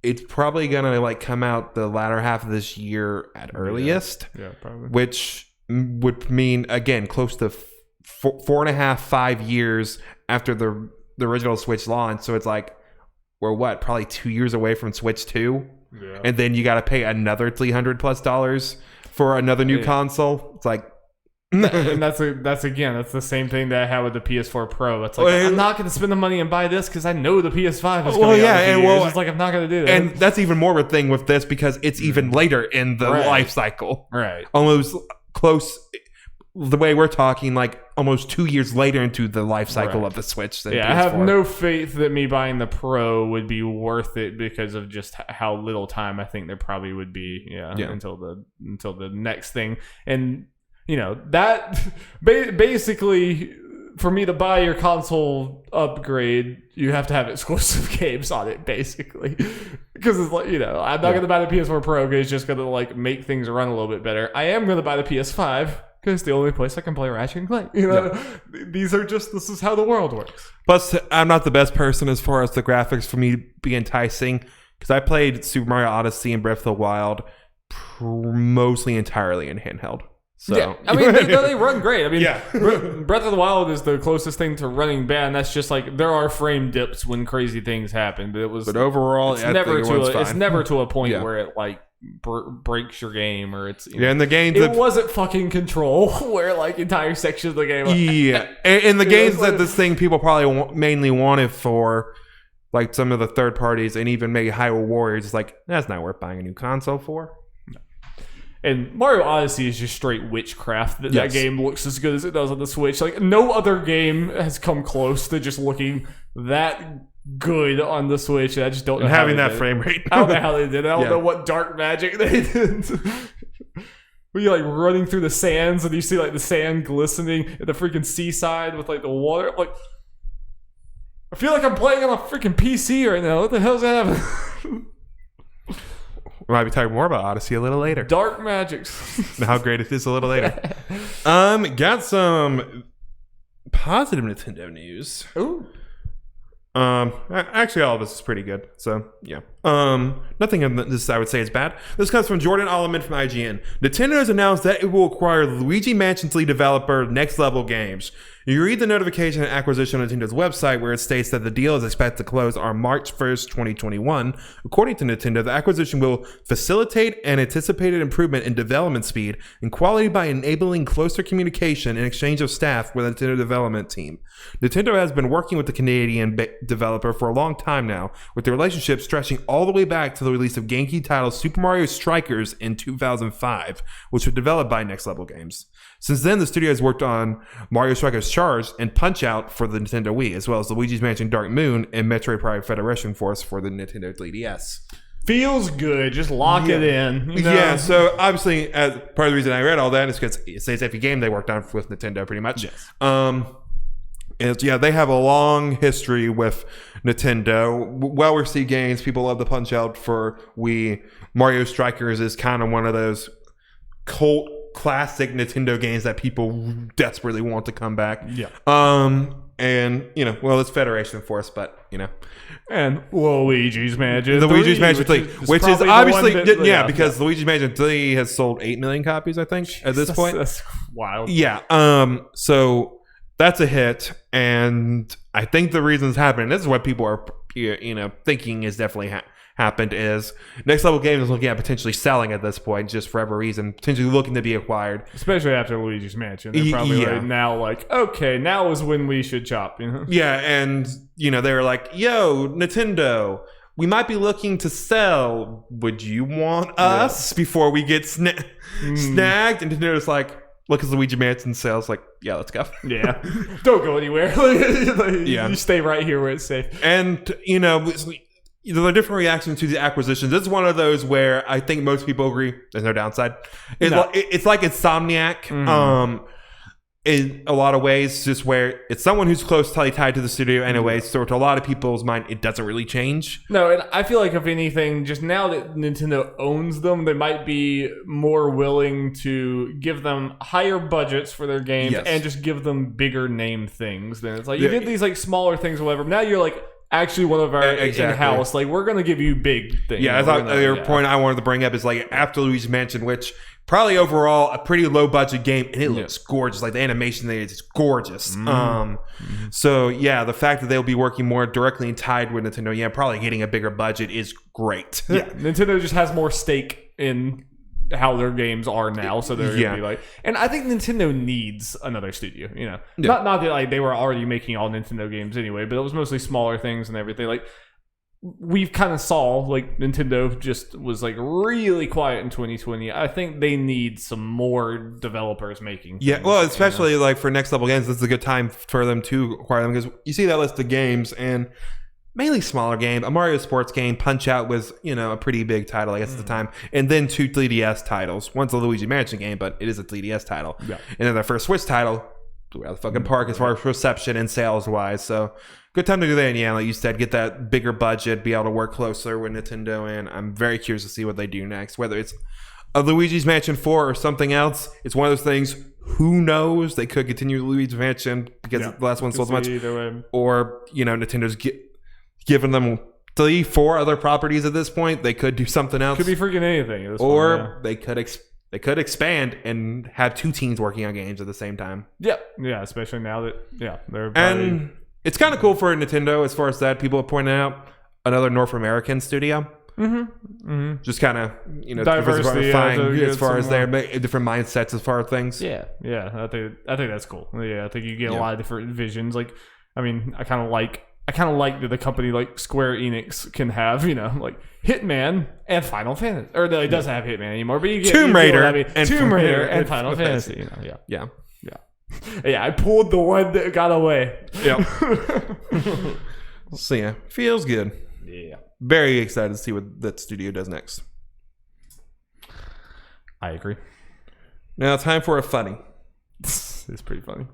It's probably gonna like come out the latter half of this year at earliest. Yeah, probably. Which would mean again close to 4.5-5 years after the original Switch launch. So it's like we're probably 2 years away from Switch 2, and then you got to pay another $300+ for another new console. It's like. And that's the same thing that I had with the PS4 Pro. It's like I'm not going to spend the money and buy this because I know the PS5 is going to it's just like I'm not going to do that. And that's even more of a thing with this because it's even later in the life cycle. Right. Almost close. The way we're talking, like almost 2 years later into the life cycle of the Switch. Than PS4. I have no faith that me buying the Pro would be worth it because of just how little time I think there probably would be. Until the next thing. And that basically, for me to buy your console upgrade, you have to have exclusive games on it, basically. Because it's like, I'm not going to buy the PS4 Pro because it's just going to like make things run a little bit better. I am going to buy the PS5 because it's the only place I can play Ratchet and Clank. This is how the world works. Plus, I'm not the best person as far as the graphics for me to be enticing because I played Super Mario Odyssey and Breath of the Wild mostly entirely in handheld. So. Yeah, I mean, they run great. I mean, Breath of the Wild is the closest thing to running bad, and that's just like there are frame dips when crazy things happen, but overall, it's never to a point where it like breaks your game or it's in the games it wasn't fucking Control where like entire sections of the game in the games that this thing people probably mainly wanted for. Like some of the third parties and even maybe Hyrule Warriors, it's like that's not worth buying a new console for. And Mario Odyssey is just straight witchcraft. That game looks as good as it does on the Switch. Like, no other game has come close to just looking that good on the Switch. I just don't know how having that frame rate. I don't know how they did it. I don't know what dark magic they did. When you're, like, running through the sands and you see, like, the sand glistening at the freaking seaside with, like, the water. Like, I feel like I'm playing on a freaking PC right now. What the hell's happening? We might be talking more about Odyssey a little later. Dark magics. How great it is a little later. Got some positive Nintendo news. Ooh. Actually, all of this is pretty good. So, yeah. Nothing in this I would say is bad. This comes from Jordan Alleman from IGN. Nintendo has announced that it will acquire Luigi Mansion's lead developer, Next Level Games. You read the notification and acquisition on Nintendo's website where it states that the deal is expected to close on March 1st, 2021. According to Nintendo, the acquisition will facilitate an anticipated improvement in development speed and quality by enabling closer communication and exchange of staff with the Nintendo development team. Nintendo has been working with the Canadian developer for a long time now, with the relationship stretching all the way back to the release of GameCube title Super Mario Strikers in 2005, which was developed by Next Level Games. Since then, the studio has worked on Mario Strikers Charged and Punch-Out for the Nintendo Wii, as well as Luigi's Mansion Dark Moon and Metroid Prime Federation Force for the Nintendo 3DS. Feels good. Just lock it in. Yeah, so obviously, as part of the reason I read all that is because it's every game they worked on with Nintendo, pretty much. Yes. They have a long history with Nintendo. Well-received games. People love the Punch-Out for Wii. Mario Strikers is kind of one of those cult classic Nintendo games that people desperately want to come back. Yeah. And it's Federation Force, but and Luigi's Mansion. The Luigi's Mansion 3, which is obviously because yeah. Luigi's Mansion 3 has sold 8 million copies, I think, at this point. That's wild. Yeah. So that's a hit, and I think the reasons happening. This is what people are thinking is definitely happened is Next Level Games is looking at potentially selling at this point just for every reason, potentially looking to be acquired. Especially after Luigi's Mansion. They're probably right now like, okay, now is when we should chop. Yeah, and they were like, yo, Nintendo, we might be looking to sell. Would you want us before we get snagged? And Nintendo's like, look at Luigi Mansion sales, like, yeah, let's go. Yeah. Don't go anywhere. You stay right here where it's safe. And, there are different reactions to the acquisitions. This is one of those where I think most people agree there's no downside. It's like Insomniac. in a lot of ways, just where it's someone who's closely tied to the studio anyway. So to a lot of people's mind, it doesn't really change. No, and I feel like if anything, just now that Nintendo owns them, they might be more willing to give them higher budgets for their games and just give them bigger name things. Then it's like you did these like smaller things or whatever. Now you're like actually one of our in-house. Like we're gonna give you big things. Yeah, I thought your point I wanted to bring up is like after Luigi's Mansion, which probably overall a pretty low budget game, and it looks gorgeous. Like the animation there is gorgeous. So yeah, the fact that they'll be working more directly and tied with Nintendo, probably getting a bigger budget is great. Yeah, Nintendo just has more stake in how their games are now, so they're gonna be like. And I think Nintendo needs another studio. Not that like they were already making all Nintendo games anyway, but it was mostly smaller things and everything. Like we've kind of saw like Nintendo just was like really quiet in 2020. I think they need some more developers making things, well, especially like for next level games, this is a good time for them to acquire them, because you see that list of games and mainly smaller game. A Mario sports game, Punch Out was a pretty big title I guess at the time, and then 2 3DS titles. One's a Luigi Mansion game, but it is a 3DS title, and then their first Switch title blew out the fucking park as far as reception and sales wise. So good time to do that. And like you said, get that bigger budget, be able to work closer with Nintendo. And I'm very curious to see what they do next. Whether it's a Luigi's Mansion 4 or something else, it's one of those things. Who knows? They could continue Luigi's Mansion because the last one sold so much. Or Nintendo's giving them 3-4 other properties at this point. They could do something else. Could be freaking anything. At this point, they could expand and have 2 teams working on games at the same time. Yeah, especially now that they're and it's kind of cool for Nintendo as far as that. People have pointed out another North American studio. Just kind of diversity as far as their different mindsets as far as things. Yeah, I think that's cool. Yeah, I think you get a lot of different visions. Like, I mean, I kind of like that the company like Square Enix can have, like Hitman and Final Fantasy. Or no, it doesn't have Hitman anymore, but you get Tomb Raider and Final Fantasy. Yeah, I pulled the one that got away. Yep. So yeah, feels good. Yeah. Very excited to see what that studio does next. I agree. Now time for a funny. It's pretty funny.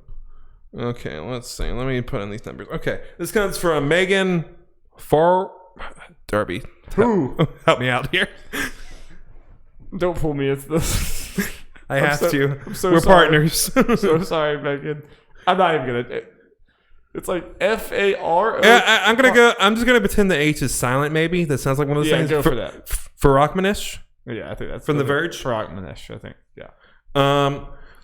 Okay, let's see. Let me put in these numbers. Okay, this comes from Megan for Derby. Who? Help me out here. Don't pull me into this. I have to. I'm so We're sorry. partners. I'm so sorry, Megan. I'm not even gonna. It's like F-A-R. I'm gonna go. I'm just gonna pretend the H is silent. Maybe that sounds like one of those things. Go for that. Farakmanish. Yeah, I think that's from The Verge. Farakmanish, I think. Yeah.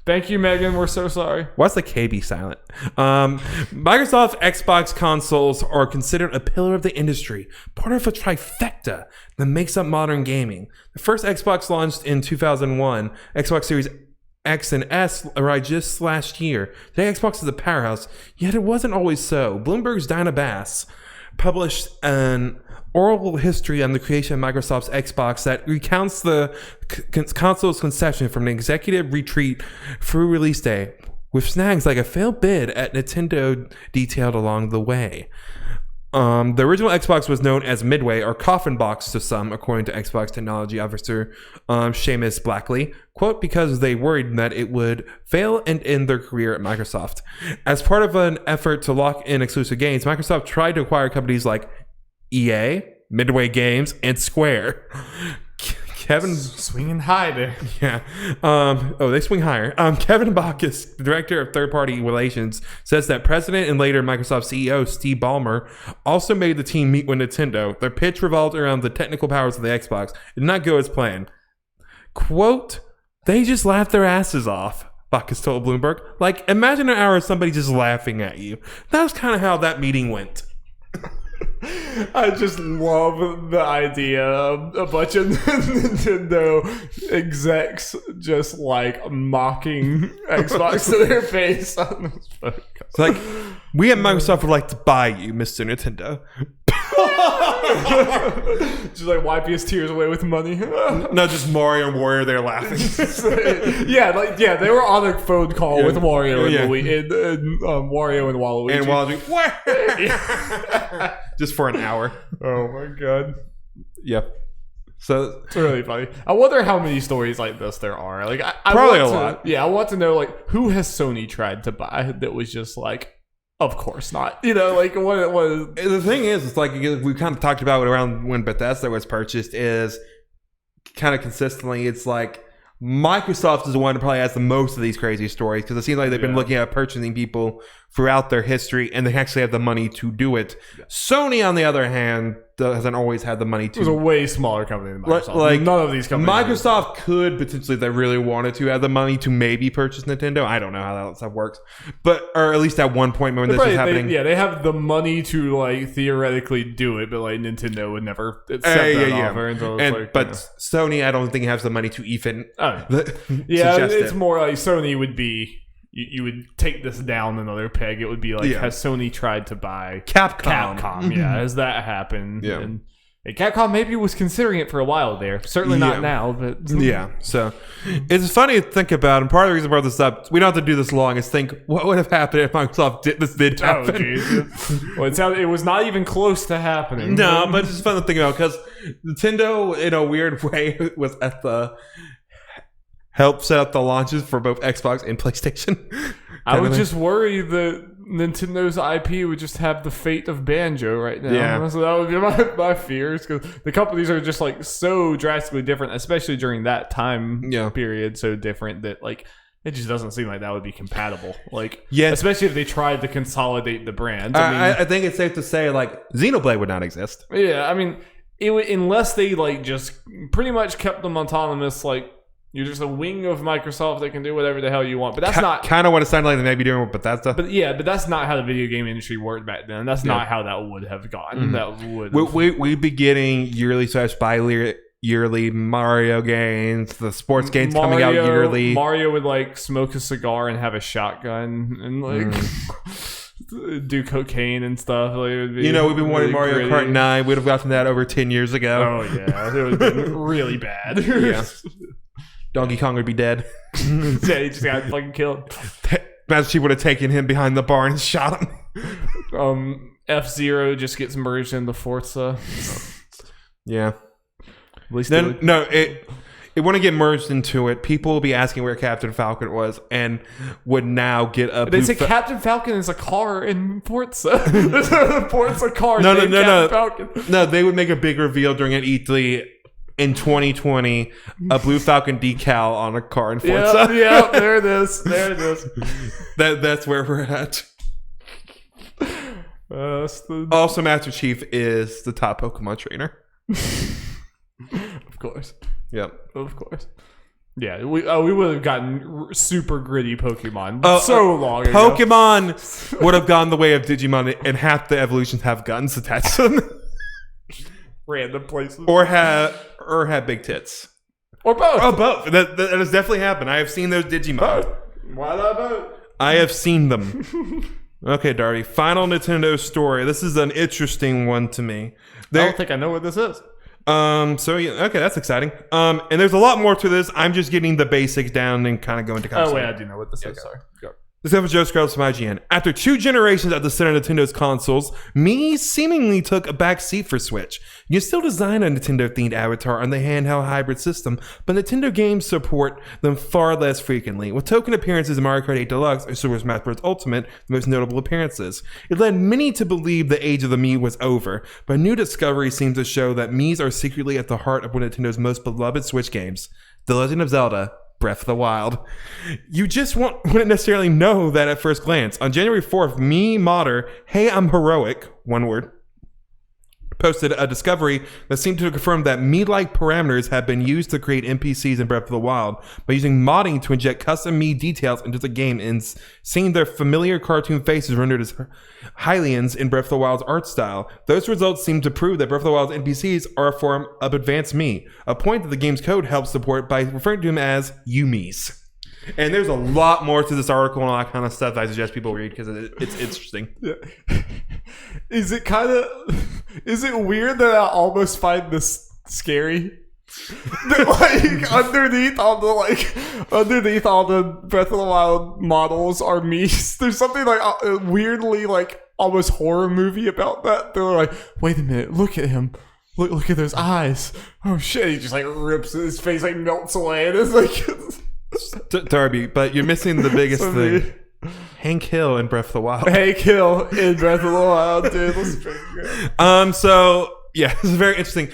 Thank you, Megan. We're so sorry. Why's the K be silent? Microsoft Xbox consoles are considered a pillar of the industry, part of a trifecta that makes up modern gaming. The first Xbox launched in 2001. Xbox Series X and S arrived just last year. Today, Xbox is a powerhouse, yet it wasn't always so. Bloomberg's Dinah Bass published an oral history on the creation of Microsoft's Xbox that recounts the console's conception from an executive retreat through release day, with snags like a failed bid at Nintendo detailed along the way. The original Xbox was known as Midway, or Coffin Box to some, according to Xbox technology officer Seamus Blackley, quote, because they worried that it would fail and end their career at Microsoft. As part of an effort to lock in exclusive games, Microsoft tried to acquire companies like EA, Midway Games, and Square. Kevin swinging high there. Yeah. They swing higher. Kevin Bacchus, the director of third-party relations, says that President and later Microsoft CEO Steve Ballmer also made the team meet with Nintendo. Their pitch revolved around the technical powers of the Xbox. It did not go as planned. Quote, they just laughed their asses off, Bacchus told Bloomberg. Like, imagine an hour of somebody just laughing at you. That was kind of how that meeting went. I just love the idea of a bunch of Nintendo execs just like mocking Xbox to their face on this podcast. It's like, we at Microsoft would like to buy you, Mr. Nintendo. Just like wipe his tears away with money. No, just Mario and Wario there laughing. They were on a phone call with Wario and Wario and Waluigi. And Waluigi, just for an hour. Oh my god. Yep. So it's really funny. I wonder how many stories like this there are. Like, I probably want a to, lot. Yeah, I want to know, like, who has Sony tried to buy that was just like, of course not. You know, like, what it was. The thing is, it's like we kind of talked about it around when Bethesda was purchased. Is kind of consistently, it's like Microsoft is the one that probably has the most of these crazy stories because it seems like they've been looking at purchasing people throughout their history and they actually have the money to do it. Yeah. Sony, on the other hand, hasn't always had the money to. It was a way smaller company than Microsoft. Like, none of these companies. Microsoft could potentially, if they really wanted to, have the money to maybe purchase Nintendo. I don't know how that stuff works, but or at least at one point when this was happening, they have the money to like theoretically do it, but like Nintendo would never accept that offer. Sony, I don't think has the money to even. It's more like Sony would be. You would take this down another peg. It would be like, has Sony tried to buy Capcom? Yeah, has that happened? Yeah. And Capcom maybe was considering it for a while there. Certainly not now, but... Yeah, so it's funny to think about, and part of the reason I brought this up, we don't have to do this long, is think, what would have happened if Microsoft did happen? Oh, jeez. Well, it was not even close to happening. No, but it's just fun to think about, because Nintendo, in a weird way, was at the... help set up the launches for both Xbox and PlayStation. I would just worry that Nintendo's IP would just have the fate of Banjo right now. Yeah. So that would be my fears, because the companies are just like so drastically different, especially during that time period, so different that like it just doesn't seem like that would be compatible. Like, especially if they tried to consolidate the brand. I think it's safe to say like Xenoblade would not exist. Yeah, I mean, it would, unless they like just pretty much kept them autonomous, like. You're just a wing of Microsoft that can do whatever the hell you want. But that's not... kind of what it sounded like they may be doing with Bethesda. But that's not how the video game industry worked back then. That's not how that would have gone. We'd be getting yearly Mario games, the sports games coming out yearly. Mario would like smoke a cigar and have a shotgun and like... do cocaine and stuff. Like, it would be we've been wanting Mario Kart 9. We'd have gotten that over 10 years ago. Oh, yeah. It would have been really bad. Yeah. Donkey Kong would be dead. Yeah, he just got fucking killed. Master Chief would have taken him behind the bar and shot him. F-Zero just gets merged into Forza. Yeah. At least it wouldn't get merged into it. People will be asking where Captain Falcon was and would now get a... They say Captain Falcon is a car in Forza. There's a Forza car named Captain Falcon. No, they would make a big reveal during an E3 in 2020, a Blue Falcon decal on a car in Forza. Yeah, there it is. That's where we're at. Also, Master Chief is the top Pokemon trainer. Of course. Yep. Of course. Yeah, we would have gotten super gritty Pokemon so long ago. Pokemon would have gone the way of Digimon, and half the evolutions have guns attached to them. Random places. Or have big tits. Or both. Oh, both. That has definitely happened. I have seen those Digimon. Why not both? I have seen them. Okay, Darby. Final Nintendo story. This is an interesting one to me. I don't think I know what this is. Okay, that's exciting. And there's a lot more to this. I'm just getting the basics down and kind of going to conversation. Oh, wait, I do know what this is. Sorry. Go. This is Joe Scrubs from IGN. After 2 generations at the center of Nintendo's consoles, Miis seemingly took a back seat for Switch. You can still design a Nintendo-themed avatar on the handheld hybrid system, but Nintendo games support them far less frequently, with token appearances in Mario Kart 8 Deluxe or Super Smash Bros. Ultimate the most notable appearances. It led many to believe the age of the Mii was over, but a new discovery seems to show that Miis are secretly at the heart of one of Nintendo's most beloved Switch games, The Legend of Zelda: Breath of the Wild. You just wouldn't necessarily know that at first glance. On January 4th, Mii modder, Hey I'm Heroic, one word, posted a discovery that seemed to confirm that Mii-like parameters have been used to create NPCs in Breath of the Wild by using modding to inject custom Mii details into the game and seeing their familiar cartoon faces rendered as Hylians in Breath of the Wild's art style. Those results seem to prove that Breath of the Wild's NPCs are a form of advanced Mii, a point that the game's code helps support by referring to them as Yumis. And there's a lot more to this article and all that kind of stuff I suggest people read because it's interesting. Yeah. Is it weird that I almost find this scary? That, like, underneath all the Breath of the Wild models are Miis. There's something like weirdly like almost horror movie about that. They're like, wait a minute, look at him. Look at those eyes. Oh shit! He just like rips it. His face like melts away, and it's like Darby. But you're missing the biggest So thing. weird. Hank Hill in Breath of the Wild. Hey, kill in Breath of the Wild, dude. Let's check it. So yeah, this is very interesting.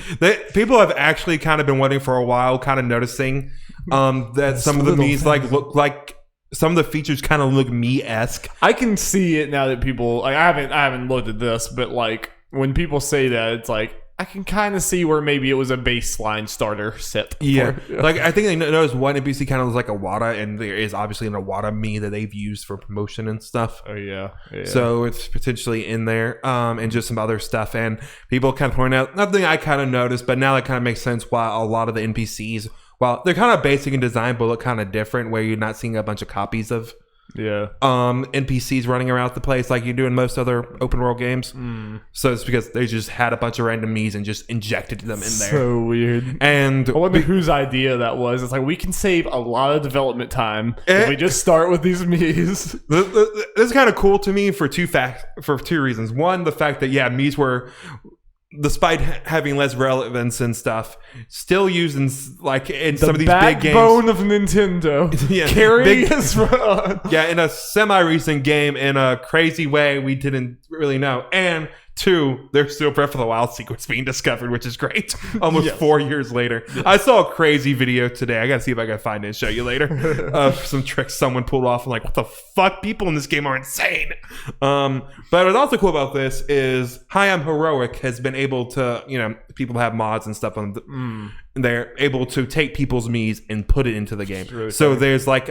People have actually kind of been waiting for a while, kind of noticing that some of the Miis like look like some of the features kind of look Mii-esque. I can see it now that people like. I haven't looked at this, but like when people say that, it's like I can kind of see where maybe it was a baseline starter set. Yeah. Like I think they noticed one NPC kind of looks like a Wada, and there is obviously an Awada Mii that they've used for promotion and stuff. Oh yeah. So it's potentially in there, and just some other stuff. And people kind of point out nothing I kind of noticed, but now that kind of makes sense why a lot of the NPCs, while they're kind of basic in design, but look kind of different, where you're not seeing a bunch of copies of NPCs running around the place like you do in most other open world games. So it's because they just had a bunch of random Miis and just injected them in there. So weird. And I wonder whose idea that was. It's like we can save a lot of development time if we just start with these Miis. This is kind of cool to me for two reasons. One, the fact that Miis were, despite having less relevance and stuff, still used in like in some of these big games. Backbone of Nintendo. Carrying us on. In a semi-recent game in a crazy way we didn't really know. And two, there's still Breath of the Wild secrets being discovered, which is great. Almost 4 years later. I saw a crazy video today. I gotta see if I can find it and show you later. Of some tricks someone pulled off. I'm like, what the fuck? People in this game are insane. But what's also cool about this is Hi I'm Heroic has been able to, people have mods and stuff on they're able to take people's Miis and put it into the game. Really so funny. there's like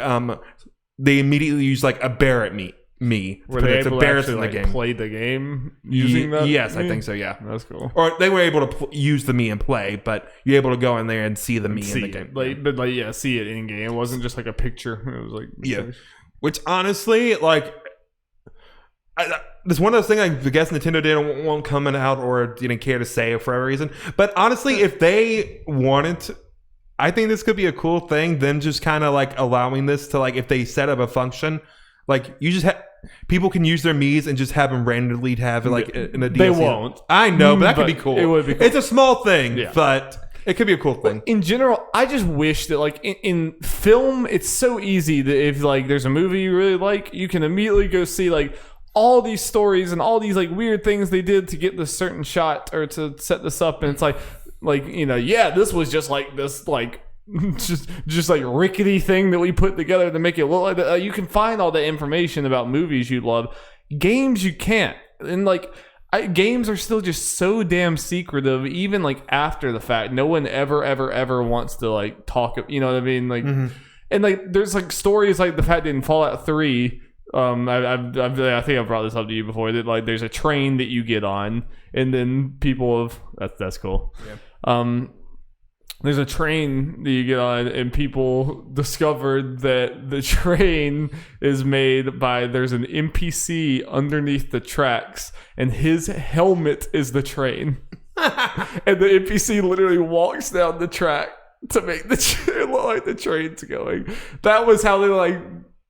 they immediately use like a Barrett Mii. Were they able to actually in the like, game. play the game using that? Yes, Mii? I think so, yeah. That's cool. Or they were able to use the Mii and play, but you're able to go in there and see the Mii in the game. See it in game. It wasn't just like a picture. It was like Which honestly, like, it's one of those things I guess Nintendo didn't want coming out or didn't care to say for whatever reason. But honestly, if they wanted to, I think this could be a cool thing. Them just kind of like allowing this to, like, if they set up a function, like you just people can use their Miis and just have them randomly have it like in a DLC. They won't. I know, but that could be cool. It would be cool. It's a small thing, but it could be a cool thing. In general, I just wish that like in film, it's so easy that if like there's a movie you really like, you can immediately go see like all these stories and all these like weird things they did to get this certain shot or to set this up, and it's like this was just like this like just like rickety thing that we put together to make it look like that. You can find all the information about movies you love. Games you can't, and like games are still just so damn secretive, even like after the fact. No one ever wants to like talk, you know what I mean, like and like there's like stories like the fact that in Fallout 3 I think I've brought this up to you before, that like there's a train that you get on, and then people have that's cool. There's a train that you get on, and people discovered that the train is made by, there's an NPC underneath the tracks, and his helmet is the train. And the NPC literally walks down the track to make the train look like the train's going. That was how they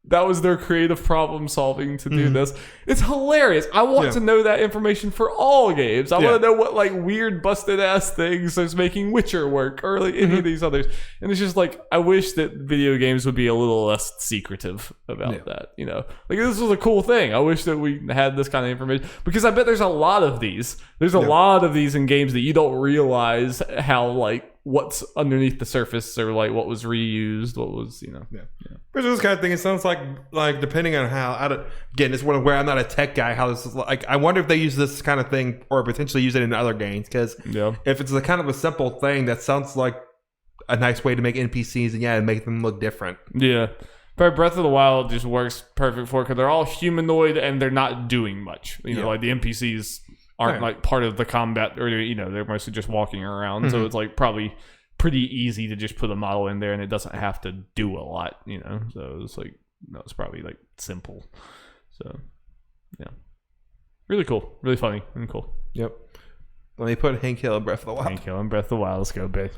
that was their creative problem solving to do this. It's hilarious. I want to know that information for all games. I want to know what like weird busted ass things is making Witcher work, or like any of these others. And it's just like, I wish that video games would be a little less secretive about that. You know, like this was a cool thing. I wish that we had this kind of information, because I bet there's a lot of these. There's a lot of these in games that you don't realize how like what's underneath the surface, or like what was reused, what was, Which is this kind of thing. It sounds like depending on how, again, it's one where I'm not a tech guy, how this is like, I wonder if they use this kind of thing or potentially use it in other games, because if it's a kind of a simple thing, that sounds like a nice way to make NPCs and make them look different. But Breath of the Wild just works perfect for it, because they're all humanoid and they're not doing much. You know, like the NPCs aren't like part of the combat, or they're mostly just walking around. So it's like probably pretty easy to just put a model in there, and it doesn't have to do a lot. So it's like it's probably like simple. So really cool, really funny and cool. Let me put Hank Hill in Breath of the Wild. Hank Hill in Breath of the Wild. Let's go, babe.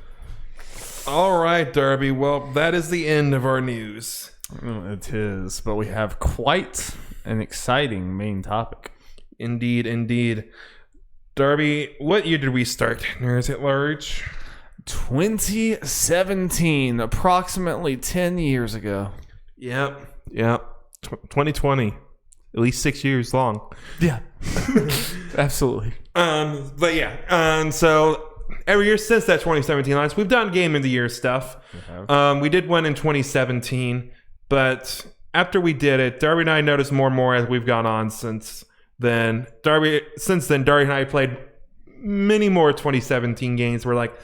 All right, Derby. Well, that is the end of our news. It is, but we have quite an exciting main topic. Indeed. Darby, what year did we start? Nerds at Large? 2017, approximately 10 years ago. Yep. 2020. At least 6 years long. Yeah. Absolutely. But yeah. So every year since that 2017 launch, we've done Game of the Year stuff. We did one in 2017, but after we did it, Darby and I noticed more and more as we've gone on since then. Darby and I played many more 2017 games. We're like,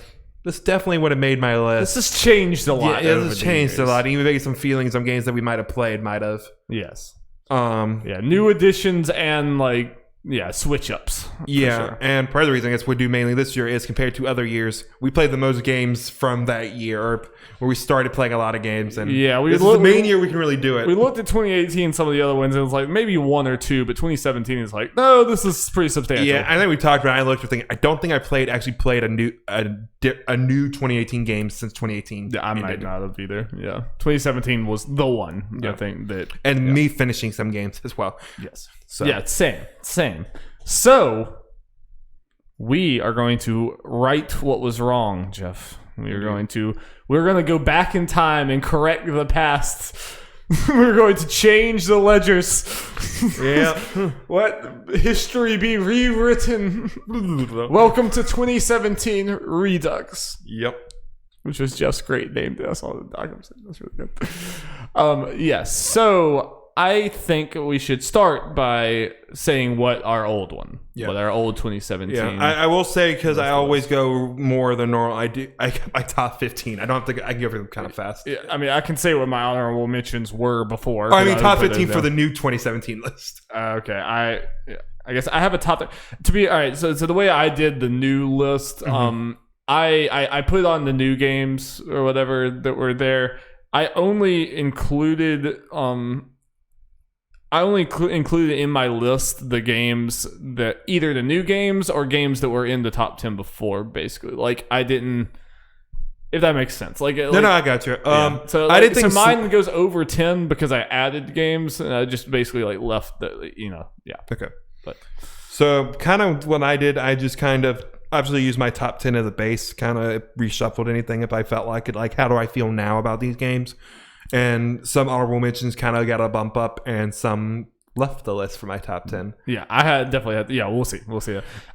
this definitely would have made my list. This has changed a lot. Yeah, this has changed a lot. Even maybe some feelings on games that we might have played might have. Yes. New additions and switch ups. Yeah, sure. And part of the reason I guess we do mainly this year is compared to other years, we played the most games from that year, or where we started playing a lot of games. And this is the main year we can really do it. We looked at 2018, some of the other ones, and it was like maybe one or two, but 2017 is like, no, this is pretty substantial. Yeah, I think we talked about it. I looked at thinking, I don't think I actually played a new 2018 game since 2018. Yeah, I might not have either. Yeah, 2017 was the one. I think that, and me finishing some games as well. Yes. So yeah, same. So we are going to right what was wrong, Jeff. We're going to go back in time and correct the past. We're going to change the ledgers. Yeah. Let history be rewritten. Welcome to 2017 Redux. Yep. Which was Jeff's great name. I saw the document. That's really good. Yes. So I think we should start by saying what our old 2017. Yeah, I will say, because I always go more than normal. I top 15. I don't think I can go for them kind of fast. Yeah, I mean, I can say what my honorable mentions were before. I mean, top 15 for the new 2017 list. Okay, I guess I have a top. To be all right. So the way I did the new list, I put on the new games or whatever that were there. I only included included in my list the games that either the new games or games that were in the top 10 before, basically. Like, I didn't, if that makes sense. No, I got you. So I didn't think mine goes over 10 because I added games and I just basically left the, yeah. Okay. But so kind of what I did, I just kind of obviously used my top 10 as a base, kind of reshuffled anything if I felt like it. Like, how do I feel now about these games? And some honorable mentions kind of got a bump up, and some left the list for my top 10. Yeah, I definitely had. Yeah, we'll see.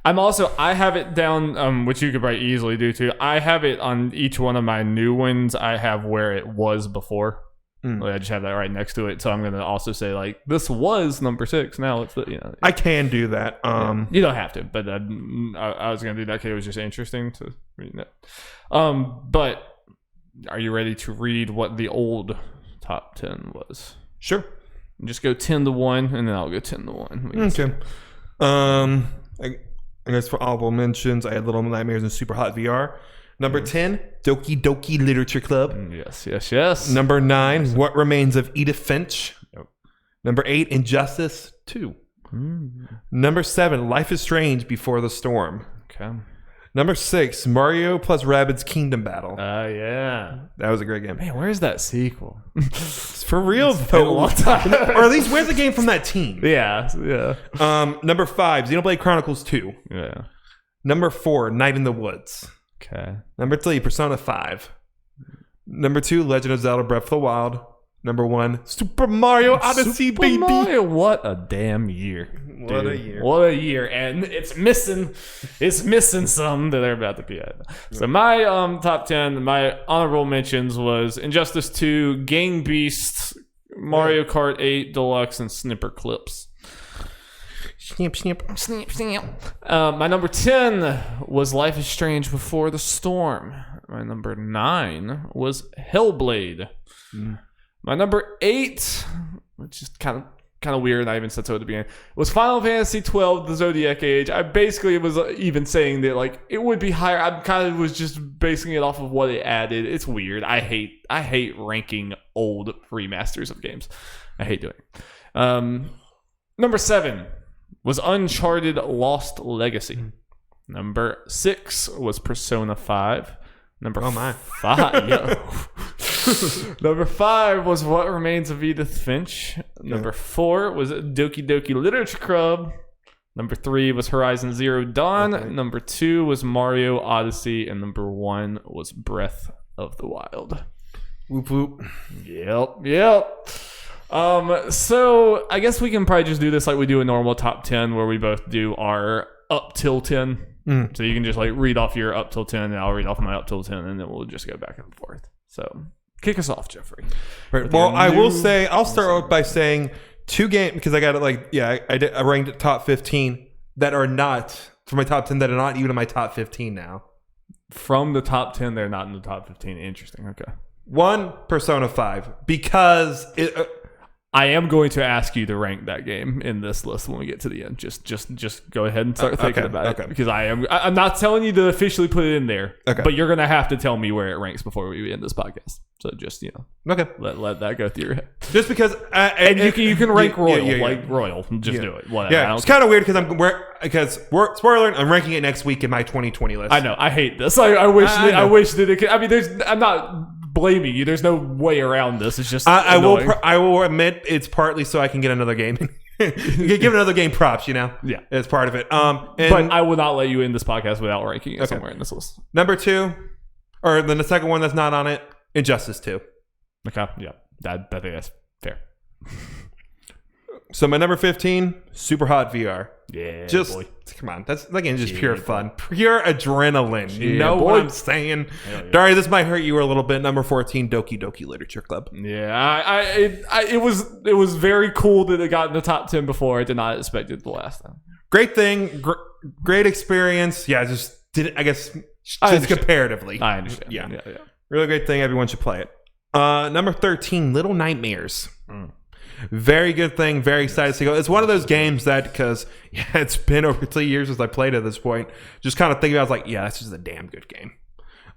I have it down, which you could probably easily do too. I have it on each one of my new ones. I have where it was before. I just have that right next to it. So I'm going to also say this was number 6. Now it's I can do that. You don't have to, but I was going to do that because it was just interesting to read that. But are you ready to read what the old top 10 was? Sure. Just go 10 to 1, and then I'll go 10 to 1. Okay. I guess for honorable mentions, I had Little Nightmares and Super Hot VR. Number 10, Doki Doki Literature Club. Yes. Number 9, What Remains of Edith Finch. Yep. Number 8, Injustice 2. Number 7, Life is Strange Before the Storm. Okay. Number 6, Mario plus Rabbids Kingdom Battle. Yeah. That was a great game. Man, where's that sequel? It's for real, It's been a long time. Or at least, where's the game from that team? Yeah. Number 5, Xenoblade Chronicles 2. Yeah. Number 4, Night in the Woods. Okay. Number 3, Persona 5. Number 2, Legend of Zelda Breath of the Wild. Number 1, Super Mario Odyssey, baby. Mario, what a damn year. What a year. What a year. And it's missing some that they're about to be at. So my top 10, my honorable mentions was Injustice 2, Gang Beasts, Mario Kart 8 Deluxe, and Snipper Clips. Snip. My number 10 was Life is Strange Before the Storm. My number 9 was Hellblade. My number 8, which is kind of weird, and I even said so at the beginning, was Final Fantasy 12, The Zodiac Age. I basically was even saying that it would be higher. I kind of was just basing it off of what it added. It's weird. I hate ranking old remasters of games. I hate doing it. Number 7 was Uncharted Lost Legacy. Number 6 was Persona 5. Number 5. Number 5 was What Remains of Edith Finch. Number 4 was Doki Doki Literature Club. Number 3 was Horizon Zero Dawn. Okay. Number 2 was Mario Odyssey. And number 1 was Breath of the Wild. Whoop whoop. Yep. So I guess we can probably just do this like we do a normal top 10 where we both do our up till 10. So you can just like read off your up till 10 and I'll read off my up till 10 and then we'll just go back and forth. So kick us off, Jeffrey. Right. Well, I will say, I'll start off by saying 2 games, because I got it like, yeah, I ranked it top 15 that are not, for my top 10 that are not even in my top 15 now. From the top 10, they're not in the top 15. Interesting. Okay. 1, Persona 5, because it... I am going to ask you to rank that game in this list when we get to the end. Just go ahead and start thinking about it. Because I'm not telling you to officially put it in there. Okay. But you're going to have to tell me where it ranks before we end this podcast. So just, okay, let that go through your head. Just because, and you can rank Royal, like Royal. Just do it. Whatever. Yeah, it's kind of weird because spoiler alert, I'm ranking it next week in my 2020 list. I know. I hate this. I wish that it could. I mean, I'm not blaming you. There's no way around this. It's just I will admit it's partly so I can get another game. Give another game props, Yeah, it's part of it. But I will not let you end this podcast without ranking it somewhere in this list. Number 2, or then the second one that's not on it, Injustice 2. Okay, yeah, I think that's fair. So my number 15, Super Hot VR. Yeah, just boy. Come on, that game is just pure fun, pure adrenaline. You know boy. what I'm saying? Yeah. Dari, this might hurt you a little bit. Number 14, Doki Doki Literature Club. Yeah, it was very cool that it got in the top 10 before. I did not expect it the last time. Great thing, great experience. Yeah, just comparatively. I understand. Yeah. Really great thing. Everyone should play it. Number 13, Little Nightmares. Very good thing. Very excited to go. It's one of those games that, because it's been over 3 years since I played at this point, just kind of thinking about it, I was like, yeah, this is a damn good game.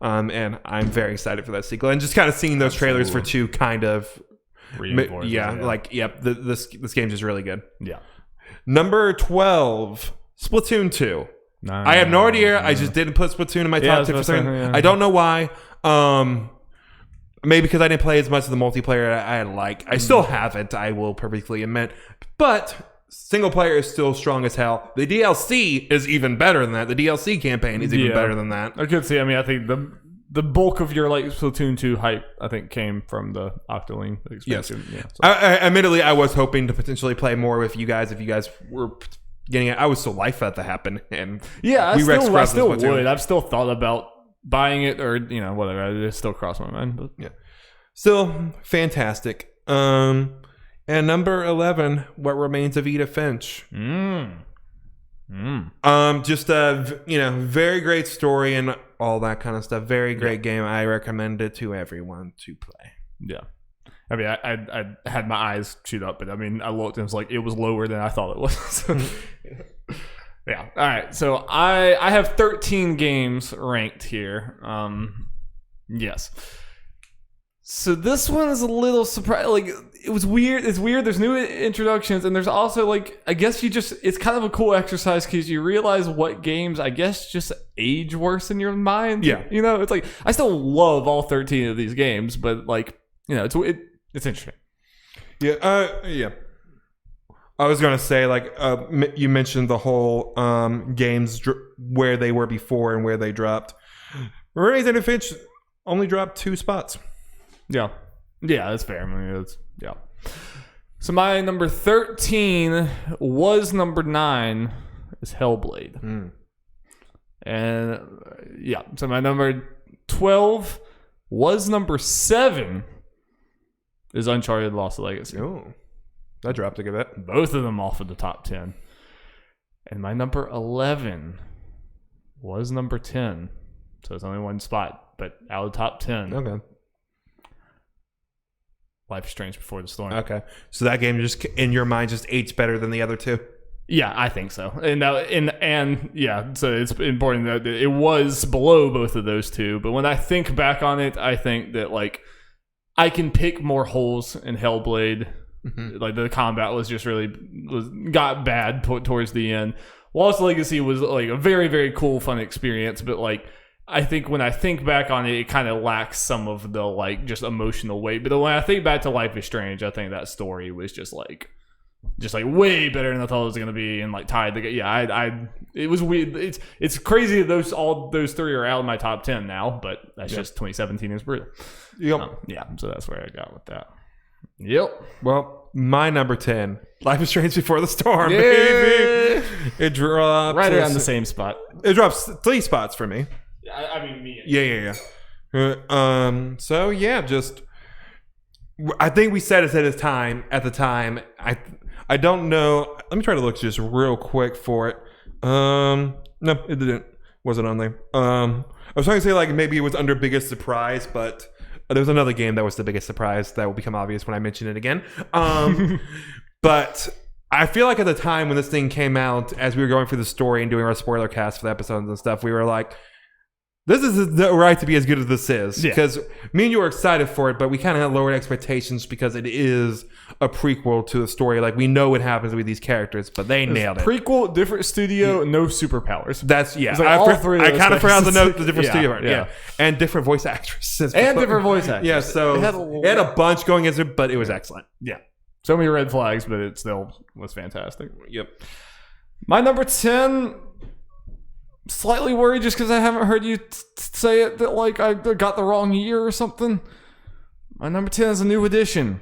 And I'm very excited for that sequel. And just kind of seeing those trailers for 2 kind of, this game's just really good. Yeah. Number 12, Splatoon 2. I have no idea. I just didn't put Splatoon in my top 10 for certain. I don't know why. Maybe because I didn't play as much of the multiplayer I like. I still haven't, I will perfectly admit. But single player is still strong as hell. The DLC is even better than that. The DLC campaign is even better than that. I could see. I mean, I think the bulk of your like Splatoon 2 hype, I think, came from the Octoling expansion. Yes. Yeah, so. Admittedly, I was hoping to potentially play more with you guys if you guys were getting it. I was so life at that happen. And I still would. I've still thought about buying it or whatever. It still crossed my mind, but still fantastic. And number 11, What Remains of Edith Finch. Just a very great story and all that kind of stuff. Very great game. I recommend it to everyone to play. Yeah. I mean, I had my eyes chewed up, but I mean, I looked and it was lower than I thought it was. Yeah. All right. So I have 13 games ranked here. Yes. So this one is a little surprised. Like, it was weird. It's weird. There's new introductions, and there's also I guess it's kind of a cool exercise because you realize what games I guess just age worse in your mind. Yeah. It's like I still love all 13 of these games, but it's interesting. Yeah. I was gonna say, you mentioned the whole games where they were before and where they dropped. Remains of Edith Finch only dropped 2 spots. Yeah, that's fair. I mean, So my number 13 was number 9 is Hellblade, and so my number 12 was number 7 is Uncharted Lost Legacy. Oh. That dropped a good bit. Both of them off of the top 10. And my number 11 was number 10. So it's only 1 spot, but out of the top 10. Okay. Life is Strange Before the Storm. Okay. So that game just, in your mind, just aged better than the other 2? Yeah, I think so. So it's important that it was below both of those 2. But when I think back on it, I think that, I can pick more holes in Hellblade. Mm-hmm. The combat was just got bad towards the end. Lost Legacy was a very, very cool, fun experience, but I think when I think back on it, it kind of lacks some of the just emotional weight. But when I think back to Life is Strange, I think that story was just just like way better than I thought it was gonna be, and like tied the it was weird. It's crazy that all those three are out of my top 10 now, but that's just 2017 is brutal. Yep. So that's where I got with that. Yep. Well, my number 10, Life is Strange Before the Storm, Yeah. baby. It drops Right around the same spot. It drops 3 spots for me. I mean me. Yeah. So yeah, just I think we said it at the time. I don't know. Let me try to look just real quick for it. No, it didn't. Wasn't on there. I was trying to say like maybe it was under biggest surprise, but there was another game that was the biggest surprise that will become obvious when I mention it again. But I feel like at the time when this thing came out, as we were going through the story and doing our spoiler cast for the episodes and stuff, we were like, this is the right to be as good as this is. Because me and you were excited for it, but we kind of had lowered expectations because it is a prequel to the story. Like, we know what happens with these characters, but they nailed it. Prequel, different studio, no superpowers. That's, Like all three of I those kind of forgot to things. note the different studio. Yeah. And different voice actresses. And different voice actors. Yeah, so it had a bunch going against it, but it was excellent. Yeah. So many red flags, but it still was fantastic. Yep. My number 10, slightly worried just because I haven't heard you say it that like I got the wrong year or something. My number 10 is a new edition.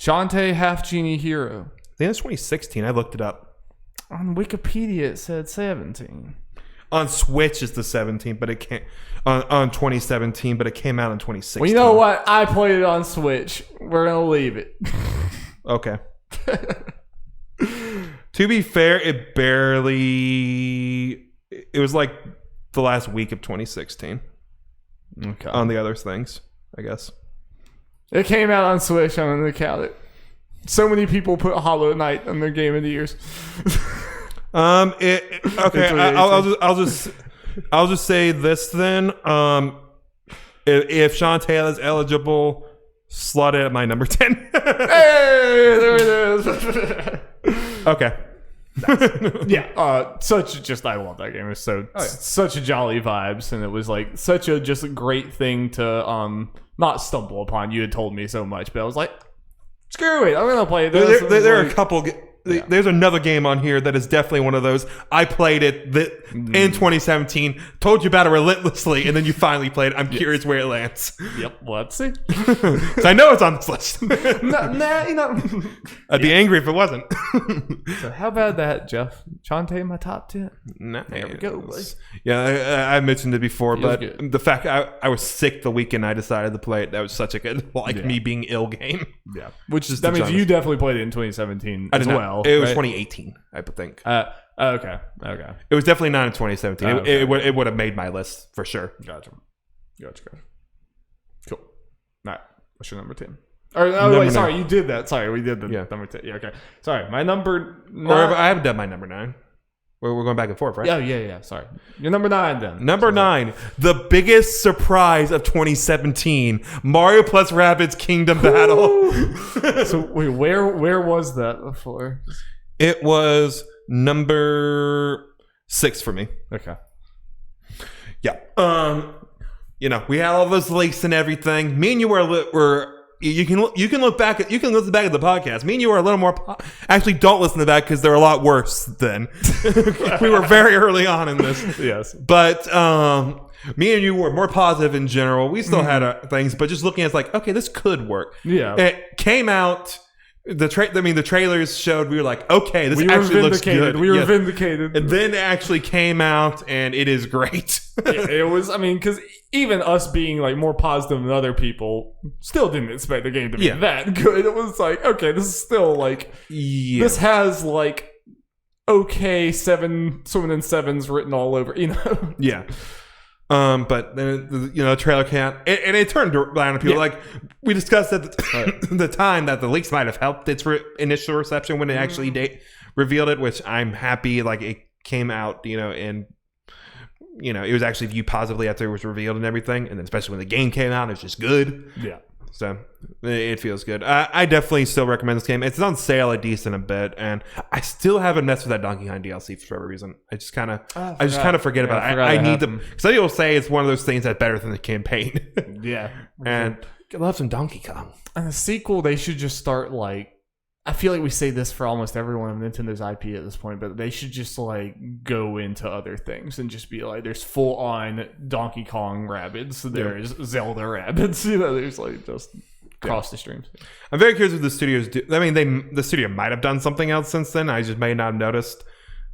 Shantae Half Genie Hero. I think it's 2016. I looked it up. On Wikipedia it said 17. On Switch it's the 17, but it can't on 2017, but it came out in 2016. Well, you know what? I played it on Switch. We're gonna leave it. Okay. To be fair, it was like the last week of 2016. Okay. On the other things, I guess. It came out on Switch. I'm gonna count it. So many people put Hollow Knight on their Game of the Years. Okay. I'll just say this then. If Shantae is eligible, slot it at my number 10. Hey, there it is. Okay. Yeah. I love that game. It was such a jolly vibes, and it was like such a just great thing to not stumble upon. You had told me so much, but I was like, screw it, I'm gonna play this. There are a couple. There's another game on here that is definitely one of those. I played it in 2017, told you about it relentlessly, and then you finally played it. I'm curious where it lands. Yep, let's see. So I know it's on this list. I'd be angry if it wasn't. So how about that, Jeff? Shantae in my top 10. Nice. There we go, boy. Yeah, I mentioned it before, but good. the fact I was sick the weekend I decided to play it, that was such a good, me being ill game. Yeah. Which that means you definitely played it in 2017 as well. It was 2018, I think. Okay. It was definitely not in 2017. Okay. It would have made my list for sure. Gotcha. Cool. All right. What's your number 10? Sorry, you did that. Sorry, we did the number 10. Yeah, okay. Sorry, my number 9. I haven't done my number 9. We're going back and forth, right? Yeah. Sorry. Your number 9 then. Number 9, the biggest surprise of 2017, Mario plus Rabbids Kingdom Battle. So wait, where was that before? It was number 6 for me. Okay. Yeah. We had all those leaks and everything. Me and you were you can look back at the podcast. Me and you were a little more actually don't listen to that because they're a lot worse then. We were very early on in this. Yes. But me and you were more positive in general. We still had things, but just looking at it's like, okay, this could work. Yeah. It came out. The trailers showed. We were like, okay, this actually looks good. We were vindicated. And then it actually came out, and it is great. It was. I mean, because even us being like more positive than other people, still didn't expect the game to be that good. It was like, okay, this is still like, this has like, okay, 7 swimming in 7s written all over, Yeah. But then the trailer came out, and it turned around on people. Like we discussed at the time that the leaks might have helped its initial reception when it actually revealed it, which I'm happy. Like it came out, and it was actually viewed positively after it was revealed and everything, and then especially when the game came out, it was just good. Yeah. So it feels good. I definitely still recommend this game. It's on sale a decent a bit, and I still haven't messed with that Donkey Kong DLC for whatever reason. I just kind of forget about it. I need them. Some people say it's one of those things that's better than the campaign. Yeah, and I love some Donkey Kong. And the sequel, they should just start like I feel like we say this for almost everyone of Nintendo's IP at this point, but they should just like go into other things and just be like, there's full on Donkey Kong Rabbids, there's Zelda Rabbids, there's like just cross the streams. I'm very curious what the studios do. I mean, the studio might have done something else since then. I just may not have noticed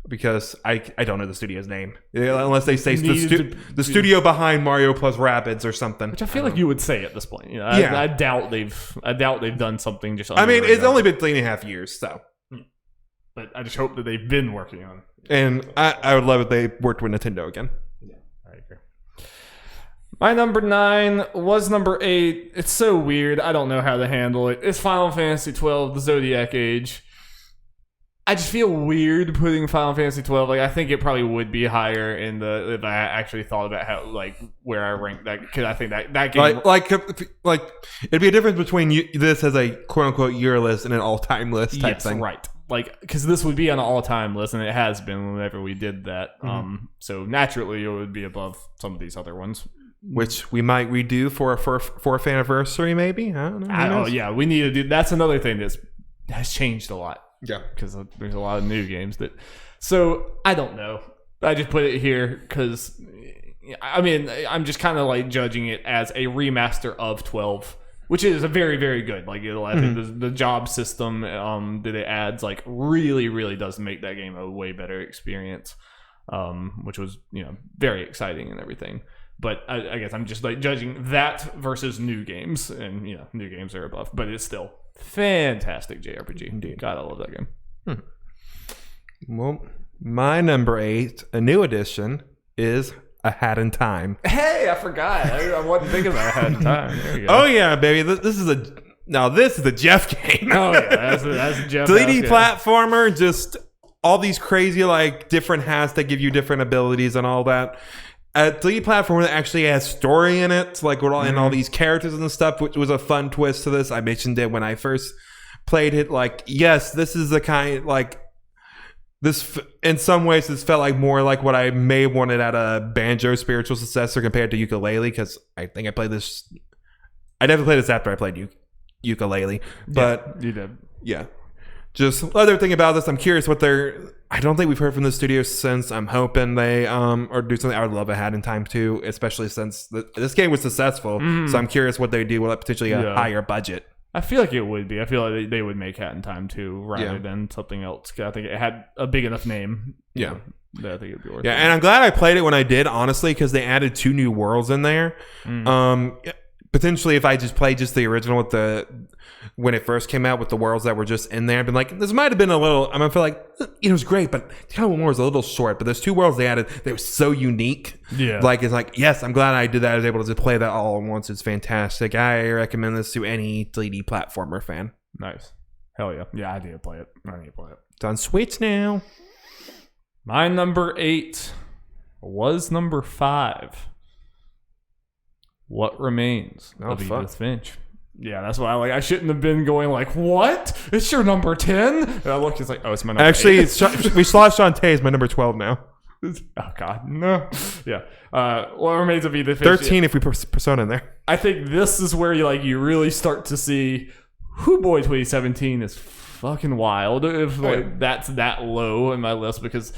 because I don't know the studio's name unless they say the studio behind Mario plus Rabbids or something. Which I feel like you would say at this point. I doubt they've done something just. I mean, it's only been 3.5 years, so. But I just hope that they've been working on it. And I would love if they worked with Nintendo again. Yeah, I agree. My number 9 was number 8. It's so weird. I don't know how to handle it. It's Final Fantasy 12, the Zodiac Age. I just feel weird putting Final Fantasy 12. Like, I think it probably would be higher if I actually thought about how, like, where I rank that. Because I think that game, like it'd be a difference between this as a quote unquote year list and an all time list type thing, right? Like, because this would be on an all time list, and it has been whenever we did that. So naturally, it would be above some of these other ones, which we might redo for a fourth anniversary, maybe. I don't know. Yeah, we need to do. That's another thing that has changed a lot. Yeah, because there's a lot of new games that. So I don't know. I just put it here because, I mean, I'm just kind of like judging it as a remaster of 12, which is a very, very good. Like, I think the job system that it adds, like, really, really does make that game a way better experience, which was very exciting and everything. But I guess I'm just like judging that versus new games, and new games are above, but it's still fantastic JRPG. Indeed. God, I love that game. Well, my number 8, a new edition, is A Hat in Time. Hey, I forgot. I wasn't thinking about A Hat in Time. There you go. Oh yeah, baby. This is a Jeff game. Oh yeah, that's a Jeff 3D platformer. Just all these crazy like different hats that give you different abilities and all that. A 3D platformer that actually has story in it, like and all these characters and stuff, which was a fun twist to this. I mentioned it when I first played it. Like, yes, this is the kind like this. In some ways, this felt like more like what I may have wanted out of Banjo's spiritual successor compared to Yooka-Laylee, because I think I played this. I never played this after I played Yooka-Laylee, but you did. Yeah. Just other thing about this, I'm curious what I don't think we've heard from the studio since. I'm hoping they or do something. I would love A Hat in Time too, especially since this game was successful. So I'm curious what they do with potentially a higher budget. I feel like it would be. I feel like they would make Hat in Time too, rather than something else. I think it had a big enough name. Yeah. That I think it'd be worth it. Yeah, and I'm glad I played it when I did, honestly, because they added 2 new worlds in there. Potentially, if I just played just the original with when it first came out with the worlds that were just in there, I've been like, this might have been a little. I feel like it was great, but the kind of one was a little short. But there's 2 worlds they added. They were so unique. Yeah, like it's like, yes, I'm glad I did that. I was able to just play that all at once. It's fantastic. I recommend this to any 3D platformer fan. Nice, hell yeah, yeah. I need to play it. It's on Switch now. My number 8 was number 5. What Remains of Edith Finch. Yeah, that's why I shouldn't have been going like, what? It's your number 10? And I looked, it's like, oh, it's my number 8. Actually, we saw Shantae is my number 12 now. Oh, God, no. Yeah. What Remains of Edith Finch. 13 if we put Persona in there. I think this is where you really start to see, boy, 2017 is fucking wild. If that's that low in my list, because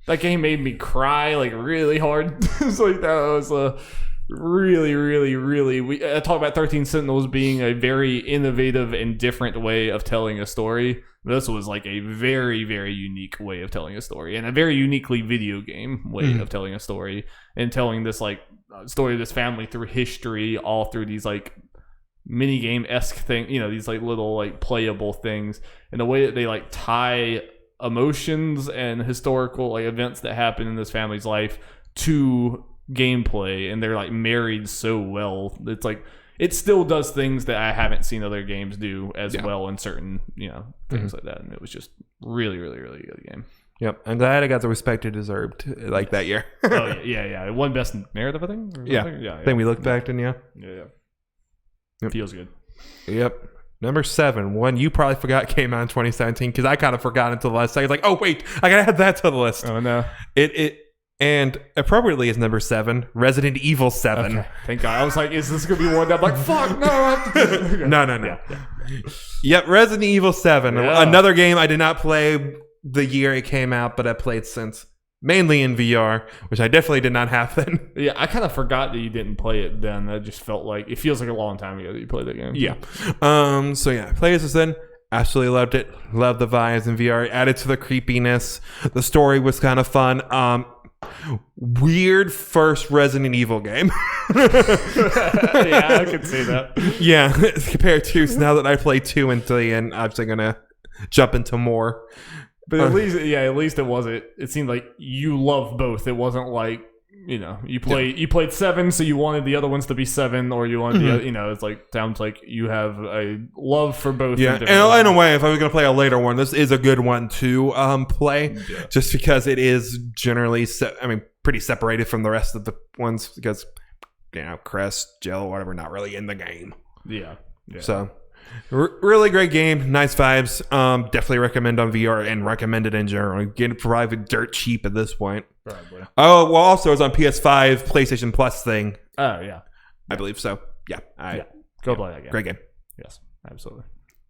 that game made me cry like really hard. It's like that was really, really, really. I talk about 13 Sentinels being a very innovative and different way of telling a story. This was like a very, very unique way of telling a story, and a very uniquely video game way of telling a story, and telling this like story of this family through history, all through these like mini game-esque thing, these like little like playable things, and the way that they like tie emotions and historical like events that happen in this family's life to gameplay, and they're like married so well. It's like it still does things that I haven't seen other games do as well in certain things like that, and it was just really, really, really good game. Yep, I'm glad I got the respect it deserved like that year. Oh yeah. It won best narrative, I think. Yeah. I think we looked back and yeah. Yep. Feels good. Yep. Number 7, one you probably forgot came out in 2017, because I kind of forgot until the last second. Like, oh wait, I gotta add that to the list. Oh no. It And appropriately is number 7, Resident Evil 7. Okay, thank God. I was like, is this going to be one that I'm like, fuck, no. I have to do No. Yeah. Yep, Resident Evil 7. Yeah. Another game I did not play the year it came out, but I played since. Mainly in VR, which I definitely did not have then. Yeah, I kind of forgot that you didn't play it then. I just felt like, it feels like a long time ago that you played that game. Yeah. So yeah, I played it since then. Absolutely loved it. Loved the vibes in VR. Added to the creepiness. The story was kind of fun. Weird first Resident Evil game. Yeah, I can see that. Yeah, compared to now that I played 2 and 3, and I'm just gonna jump into more. But at least it wasn't. It seemed like you loved both. It wasn't like, you played 7, so you wanted the other ones to be 7, or you wanted the other, it's like sounds like you have a love for both. Yeah, and in a way, if I was gonna play a later one, this is a good one to play, just because it is generally, pretty separated from the rest of the ones because, Crest, Jill, whatever, not really in the game. Yeah. So. Really great game, nice vibes. Definitely recommend on VR and recommend it in general. Get it probably dirt cheap at this point. Probably. Oh, well, also it's on PS5, PlayStation Plus thing. Oh yeah, I believe so. Yeah, go play that game. Great game. Yes, absolutely.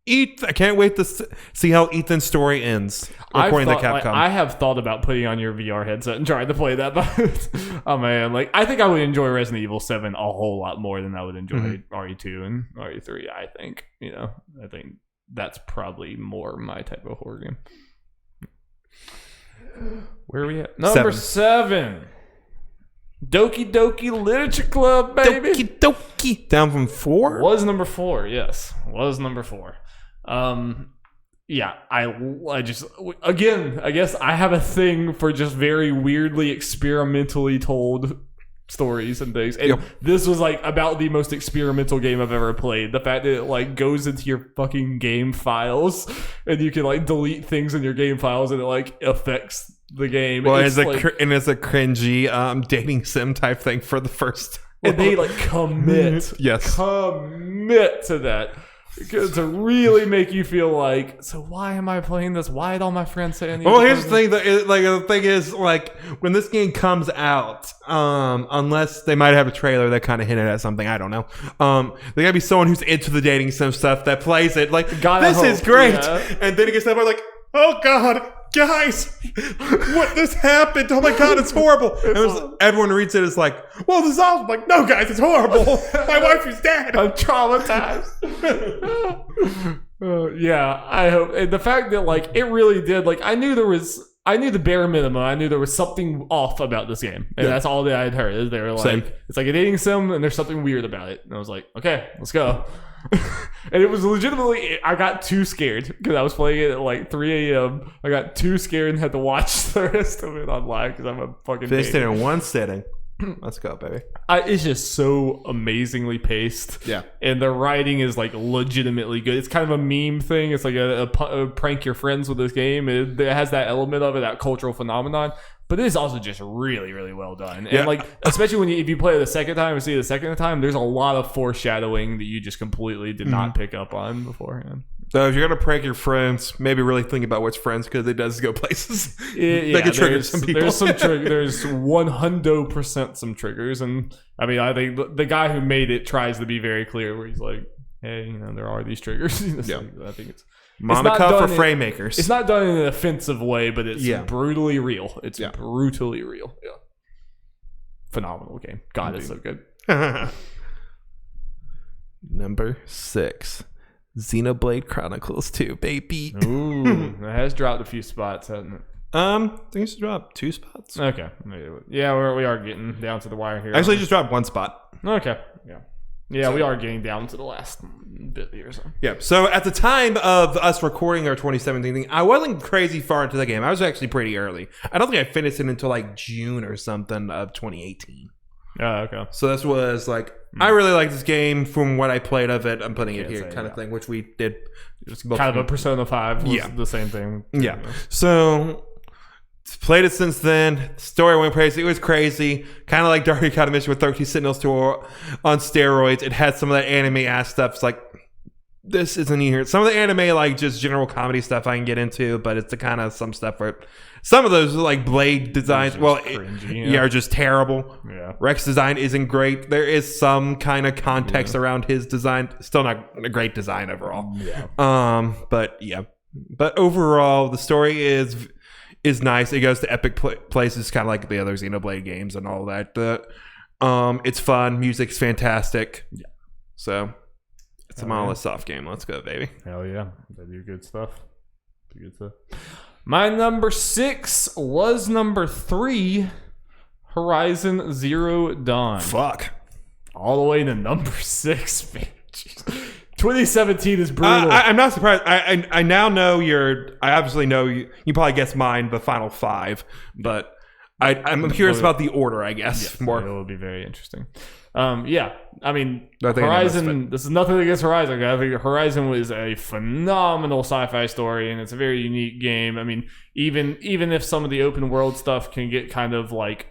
I can't wait to see how Ethan's story ends. According to Capcom, I have thought about putting on your VR headset and trying to play that, but oh man, I think I would enjoy Resident Evil 7 a whole lot more than I would enjoy RE2 and RE3. I think I think that's probably more my type of horror game. Where are we at? Number 7. Doki Doki Literature Club, baby. Doki Doki. Down from 4? Was number 4, yes. Was number 4. Yeah, I just, again, I guess I have a thing for just very weirdly experimentally told stories and things. And this was about the most experimental game I've ever played. The fact that it goes into your fucking game files and you can delete things in your game files and it affects the game. Well, it's a cringy dating sim type thing for the first. And they commit to that. To really make you feel so why am I playing this? Why did all my friends say I need to play here's the thing. The thing is, when this game comes out, unless they might have a trailer that kind of hinted at something, I don't know. There gotta be someone who's into the dating sim stuff that plays it. This is great. Yeah. And then it gets somewhere oh God, guys, what this happened? Oh my God, it's horrible. And everyone reads it as well, this is awesome. No, guys, it's horrible. My wife is dead. I'm traumatized. Yeah, I hope. And the fact that it really did. I knew the bare minimum. I knew there was something off about this game, and that's all that I had heard. They were it's like a dating sim, and there's something weird about it. And I was like, okay, let's go. And it was legitimately, I got too scared because I was playing it at 3 a.m. I got too scared and had to watch the rest of it online because I'm a fucking finished it in one sitting. Let's go, baby. It's just so amazingly paced. Yeah. And the writing is legitimately good. It's kind of a meme thing. It's a prank your friends with this game. It has that element of it, that cultural phenomenon. But it is also just really, really well done. And especially if you play it the second time and see it the second time, there's a lot of foreshadowing that you just completely did not pick up on beforehand. So if you're gonna prank your friends, maybe really think about which friends, because it does go places. They can trigger some people. There's some there's 100% some triggers, and I mean I think the guy who made it tries to be very clear, where he's like, hey, there are these triggers. I think it's Monica for frame makers. It's not done in an offensive way, but it's brutally real. It's brutally real. Yeah. Phenomenal game. God, it's so good. Number 6. Xenoblade Chronicles 2, baby. Ooh, it has dropped a few spots, hasn't it? I think it's dropped 2 spots. Okay. Yeah, we are getting down to the wire here. Actually, just dropped 1 spot. Okay. Yeah, we are getting down to the last bit here. So. Yeah, so at the time of us recording our 2017 thing, I wasn't crazy far into the game. I was actually pretty early. I don't think I finished it until June or something of 2018. Oh, okay. So this was I really like this game from what I played of it. I'm putting it here kind of thing, which we did. Kind of a Persona 5 was the same thing. Yeah. So played it since then. The story went crazy. It was crazy. Kind of like Dark Academy with 13 Sentinels on steroids. It had some of that anime ass stuff. It's this isn't here. Some of the anime, like just general comedy stuff, I can get into, but it's the kind of some stuff where some of those like blade designs, cringy, are just terrible. Yeah. Rex design isn't great. There is some kind of context around his design. Still not a great design overall. Yeah. But overall, the story is nice. It goes to epic places, kind of like the other Xenoblade games and all that. It's fun. Music's fantastic. Yeah. So it's a monolith soft game. Let's go, baby. Hell yeah. They do good stuff. My number 6 was number 3, Horizon Zero Dawn. Fuck. All the way to number 6, man. Jeez. 2017 is brutal. I'm not surprised. I now know I obviously know you probably guessed mine, the final 5, but I'm curious about the order, I guess. Yes, more. It will be very interesting. I mean, Nothing Horizon, this is nothing against Horizon. I think Horizon was a phenomenal sci-fi story, and it's a very unique game. I mean, even if some of the open world stuff can get kind of like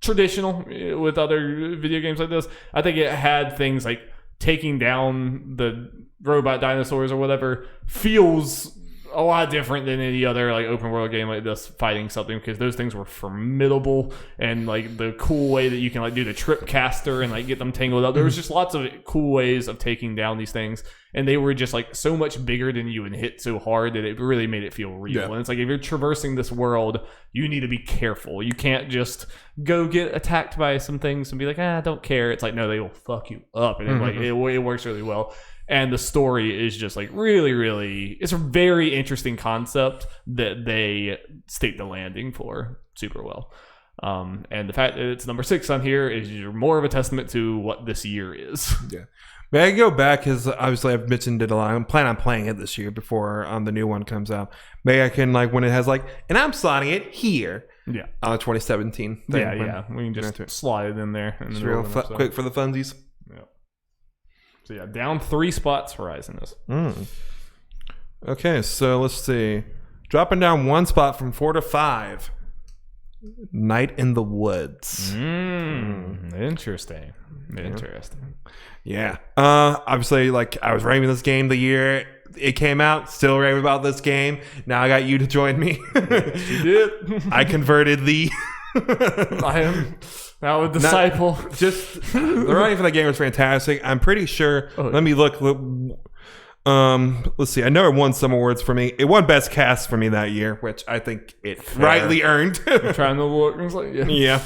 traditional with other video games like this, I think it had things like taking down the robot dinosaurs or whatever feels a lot different than any other like open world game like this fighting something, because those things were formidable, and like the cool way that you can like do the trip caster and like get them tangled up. There was just lots of cool ways of taking down these things, and they were just like so much bigger than you and hit so hard that it really made it feel real. And it's like, if you're traversing this world, you need to be careful. You can't just go get attacked by some things and be like, I don't care. It's like, no, they will fuck you up, and it works really well. And the story is just like really, really, it's a very interesting concept that they state the landing for super well. And the fact that it's number 6 on here is more of a testament to what this year is. Yeah. May I go back, because obviously I've mentioned it a lot. I'm planning on playing it this year before the new one comes out. Maybe I can, like, when it has like, and I'm slotting it here. Yeah. 2017 thing. Yeah. We can just slide it in there. It's real quick for the funsies. So yeah, down 3 spots, Horizon is. Okay, so let's see. Dropping down 1 spot from 4 to 5. Night in the Woods. Interesting. Yeah. Obviously, like, I was raving this game the year it came out. Still raving about this game. Now I got you to join me. Yes, you did. I converted the... I am now a disciple. The writing for that game was fantastic. I'm pretty sure. Let me look. Let's see. I know it won some awards for me. It won Best Cast for me that year, which I think it rightly earned. I'm trying to look. It's like, yeah.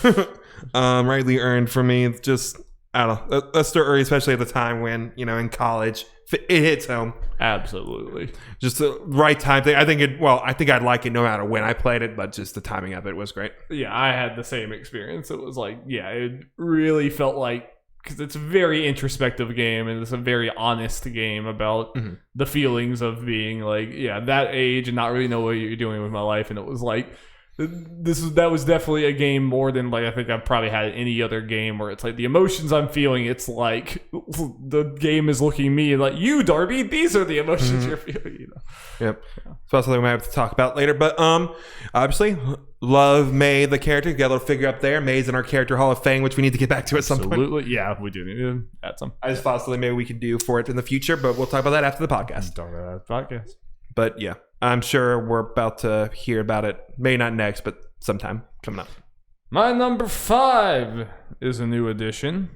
Rightly earned for me. Just, I don't know. That's still early, especially at the time when, in college, it hits home. Absolutely. Just the right time thing. I think I'd like it no matter when I played it, but just the timing of it was great. Yeah, I had the same experience. It was like, it really felt like, because it's a very introspective game, and it's a very honest game about the feelings of being like, that age and not really know what you're doing with my life. And it was like, that was definitely a game more than like I think I've probably had any other game where it's like the emotions I'm feeling, it's like the game is looking at me and like, you, Darby, these are the emotions you're feeling. Yep. So that's something we might have to talk about later. But obviously, love May, the character. Got a little figure up there. May's in our character hall of fame, which we need to get back to at some point. Absolutely. Yeah, we do need to add some. I just thought something maybe we could do for it in the future, but we'll talk about that after the podcast. Talk about the podcast. But yeah, I'm sure we're about to hear about it. Maybe not next, but sometime coming up. My number 5 is a new addition.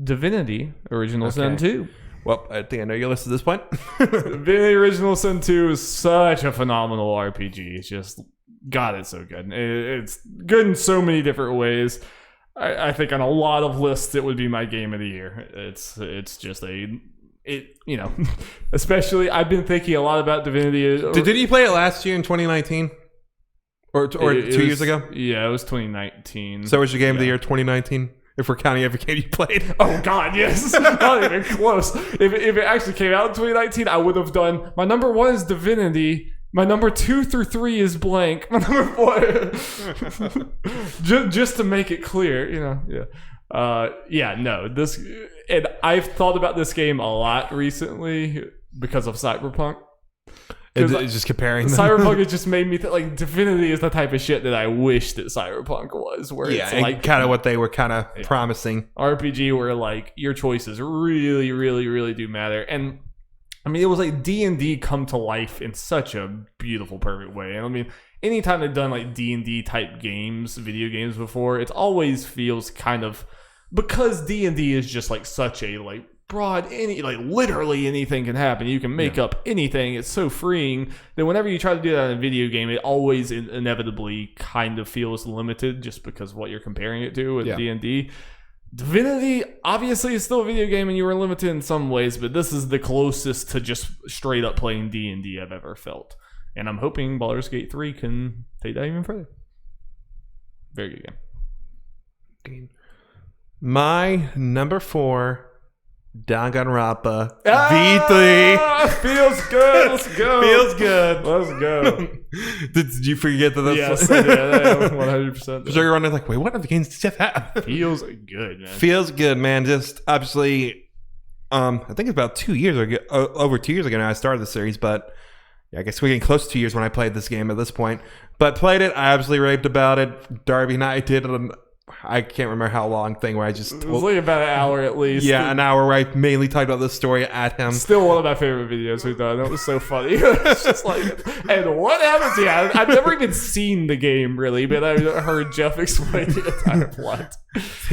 Divinity Original Sin 2. Well, I think I know your list at this point. Divinity Original Sin 2 is such a phenomenal RPG. It's just, God, it's so good. It's good in so many different ways. I think on a lot of lists, it would be my game of the year. It's just especially I've been thinking a lot about Divinity. Did you play it last year in 2019? Or 2 years ago? Yeah, it was 2019. So was your game of the year 2019? If we're counting every game you played. Oh, God, yes. Not even close. If it actually came out in 2019, I would have done... My number 1 is Divinity. My number 2 through 3 is blank. My number 4... just to make it clear, This... And I've thought about this game a lot recently because of Cyberpunk. It's just comparing them. Cyberpunk has just made me think like Divinity is the type of shit that I wish that Cyberpunk was, where it's like kind of what they were promising. RPG where like your choices really, really, really do matter. And I mean, it was like D&D come to life in such a beautiful, perfect way. And I mean, anytime they've done like D&D type games, video games before, it always feels kind of, because D&D is just like such a like broad, like literally anything can happen. You can make up anything. It's so freeing that whenever you try to do that in a video game, it always inevitably kind of feels limited just because of what you're comparing it to with D&D. Divinity obviously is still a video game and you were limited in some ways, but this is the closest to just straight up playing D&D I've ever felt. And I'm hoping Baldur's Gate 3 can take that even further. Very good game. My number 4, Danganronpa V3. Feels good. Let's go. Feels good. Let's go. Did you forget that? Yes, I did. 100%. So you're running like, wait, what other games does Jeff have? Feels good, man. Feels good, man. Just obviously, I think it's about 2 years ago, over 2 years ago now I started the series, but yeah, I guess we're getting close to 2 years when I played this game at this point. But played it, I absolutely raved about it. Darby and I did it. I can't remember how long thing where I just it was like about an hour at least. Yeah, an hour where I mainly talked about this story at him. Still one of my favorite videos we've done. That was so funny. It's just like, and what happens? Yeah, I've never even seen the game really, but I heard Jeff explain the entire plot.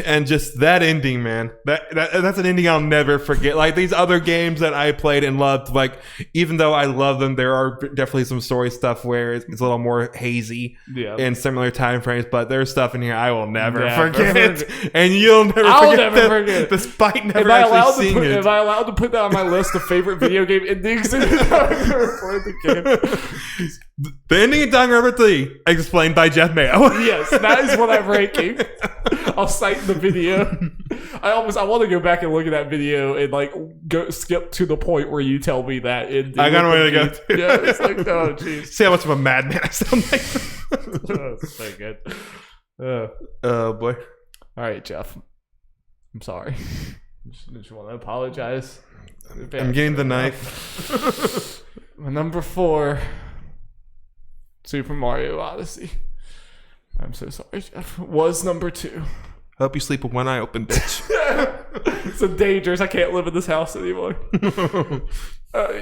And just that ending, man. That's an ending I'll never forget. Like these other games that I played and loved, like even though I love them, there are definitely some story stuff where it's a little more hazy in similar time frames. But there's stuff in here I will never forget, and you'll never forget. Despite never actually seeing it. Am I allowed to put that on my list of favorite video game endings? I've never played the game. The ending of Danganronpa 3, explained by Jeff Mayo. Yes, that is what I'm ranking. I'll cite the video. I want to go back and look at that video and like go skip to the point where you tell me that. I got a way to go. Yeah, it's like, oh jeez. See how much of a madman I sound like. Oh, it's so good. Oh boy. All right, Jeff. I'm sorry. Just want to apologize. I'm getting the knife. My number 4, Super Mario Odyssey. I'm so sorry, Jeff. Was number 2. Hope you sleep with one eye open, bitch. It's so dangerous. I can't live in this house anymore.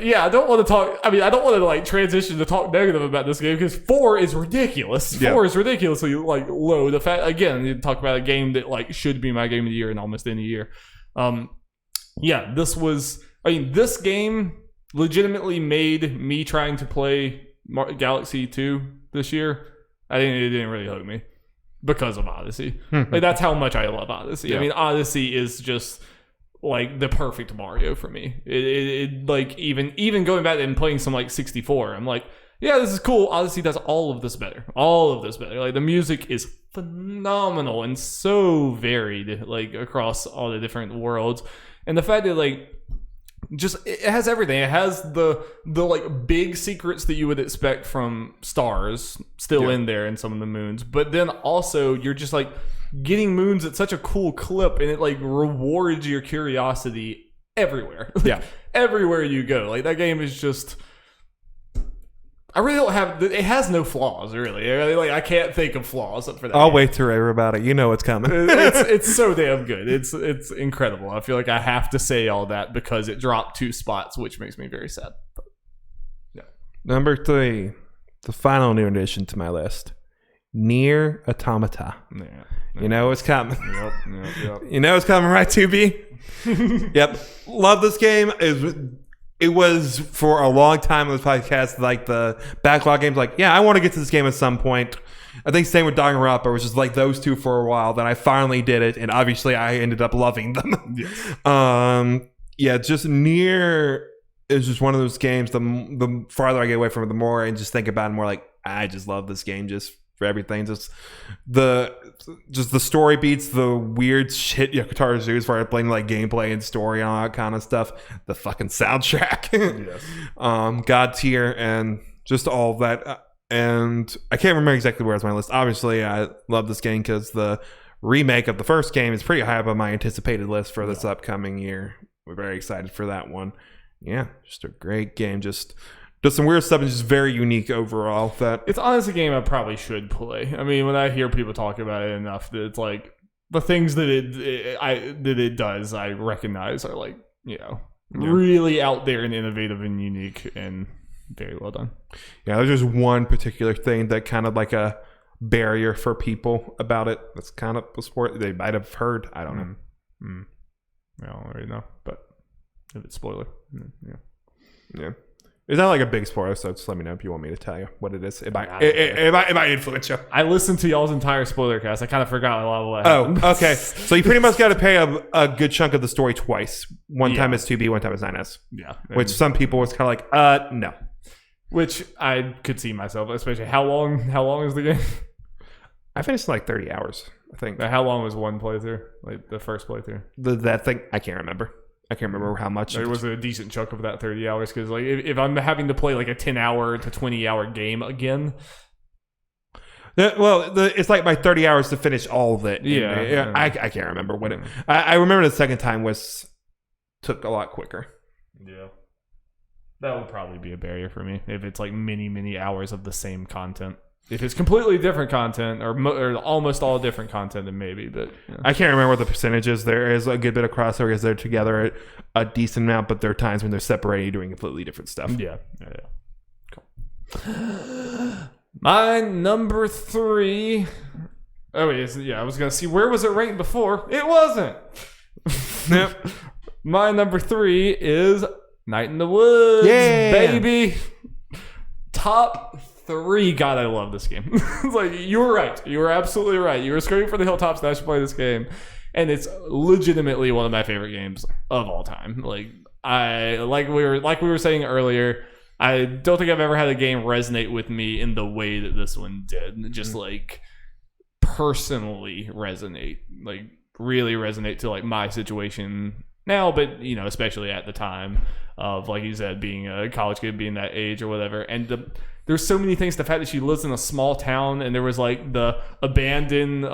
Yeah, I don't want to talk. I mean, I don't want to like transition to talk negative about this game because 4 is ridiculous. 4 is ridiculously like low. The fact again, you talk about a game that like should be my game of the year in almost any year. Yeah, this was. I mean, this game legitimately made me trying to play Galaxy 2 this year. It didn't really hook me because of Odyssey. Like that's how much I love Odyssey. Yeah. I mean, Odyssey is just like the perfect Mario for me. It like even going back and playing some like 64, I'm like, yeah, this is cool. Odyssey does all of this better. Like the music is phenomenal and so varied, like across all the different worlds, and the fact that like. Just it has everything. It has the like big secrets that you would expect from stars still in there in some of the moons, but then also you're just like getting moons at such a cool clip, and it like rewards your curiosity everywhere. Like, everywhere you go. Like that game is just. I really don't have. It has no flaws, really. Like I can't think of flaws for that. I'll wait to rave about it. You know what's coming. It's so damn good. It's incredible. I feel like I have to say all that because it dropped 2 spots, which makes me very sad. But, yeah. Number 3, the final new addition to my list, Nier Automata. Yeah. You know what's coming. Yep. You know what's coming, right, 2B? Yep. Love this game. It was for a long time on this podcast, like the backlog games. Like, yeah, I want to get to this game at some point. I think same with Danganronpa, which is like those 2 for a while. Then I finally did it, and obviously I ended up loving them. Yes. Yeah, just Nier is just one of those games. The farther I get away from it, the more I just think about it more. Like I just love this game just for everything. Just the story beats, the weird shit Yokotaro Zoo as far as playing like gameplay and story and all that kind of stuff. The fucking soundtrack, God tier, and just all of that. And I can't remember exactly where it's on my list. Obviously, I love this game because the remake of the first game is pretty high up on my anticipated list for this upcoming year. We're very excited for that one. Yeah, just a great game. Just does some weird stuff and just very unique overall. That it's honestly a game I probably should play. I mean, when I hear people talk about it enough, that it's like the things that it does, I recognize are like, you know, Really out there and innovative and unique and very well done. Yeah, there's just one particular thing that kind of like a barrier for people about it. That's kind of a sport they might have heard. I don't know. I don't really know, but if it's spoiler, yeah. It's not like a big spoiler, so just let me know if you want me to tell you what it is. It might influence you. I listened to y'all's entire Spoilercast. I kind of forgot a lot of what happened. Okay. So you pretty much got to pay a good chunk of the story twice. One time it's 2B, one time it's 9S. Yeah. Which some people was kind of like, no. Which I could see myself, especially how long is the game? I finished in like 30 hours, I think. How long was one playthrough? Like the first playthrough? That thing, I can't remember. I can't remember how much. There was a decent chunk of that 30 hours because like if I'm having to play like a 10-hour to 20-hour game again. It's like my 30 hours to finish all of it. Yeah. I can't remember what it. I remember the second time took a lot quicker. Yeah. That would probably be a barrier for me if it's like many hours of the same content. If it's completely different content or almost all different content, then maybe. But I can't remember what the percentage is. There is a good bit of crossover because they're together a decent amount, but there are times when they're separated doing completely different stuff. Yeah. Cool. My number 3. Oh wait, I was gonna see where was it ranked before. It wasn't. Yep. My number 3 is Night in the Woods, baby. Top 3. God, I love this game. It's like, you were right. You were absolutely right. You were screaming for the hilltops that I should play this game. And it's legitimately one of my favorite games of all time. Like we were saying earlier, I don't think I've ever had a game resonate with me in the way that this one did. Just like personally resonate. Like really resonate to like my situation now, but especially at the time of, like you said, being a college kid, being that age or whatever. And there's so many things. The fact that she lives in a small town and there was like the abandoned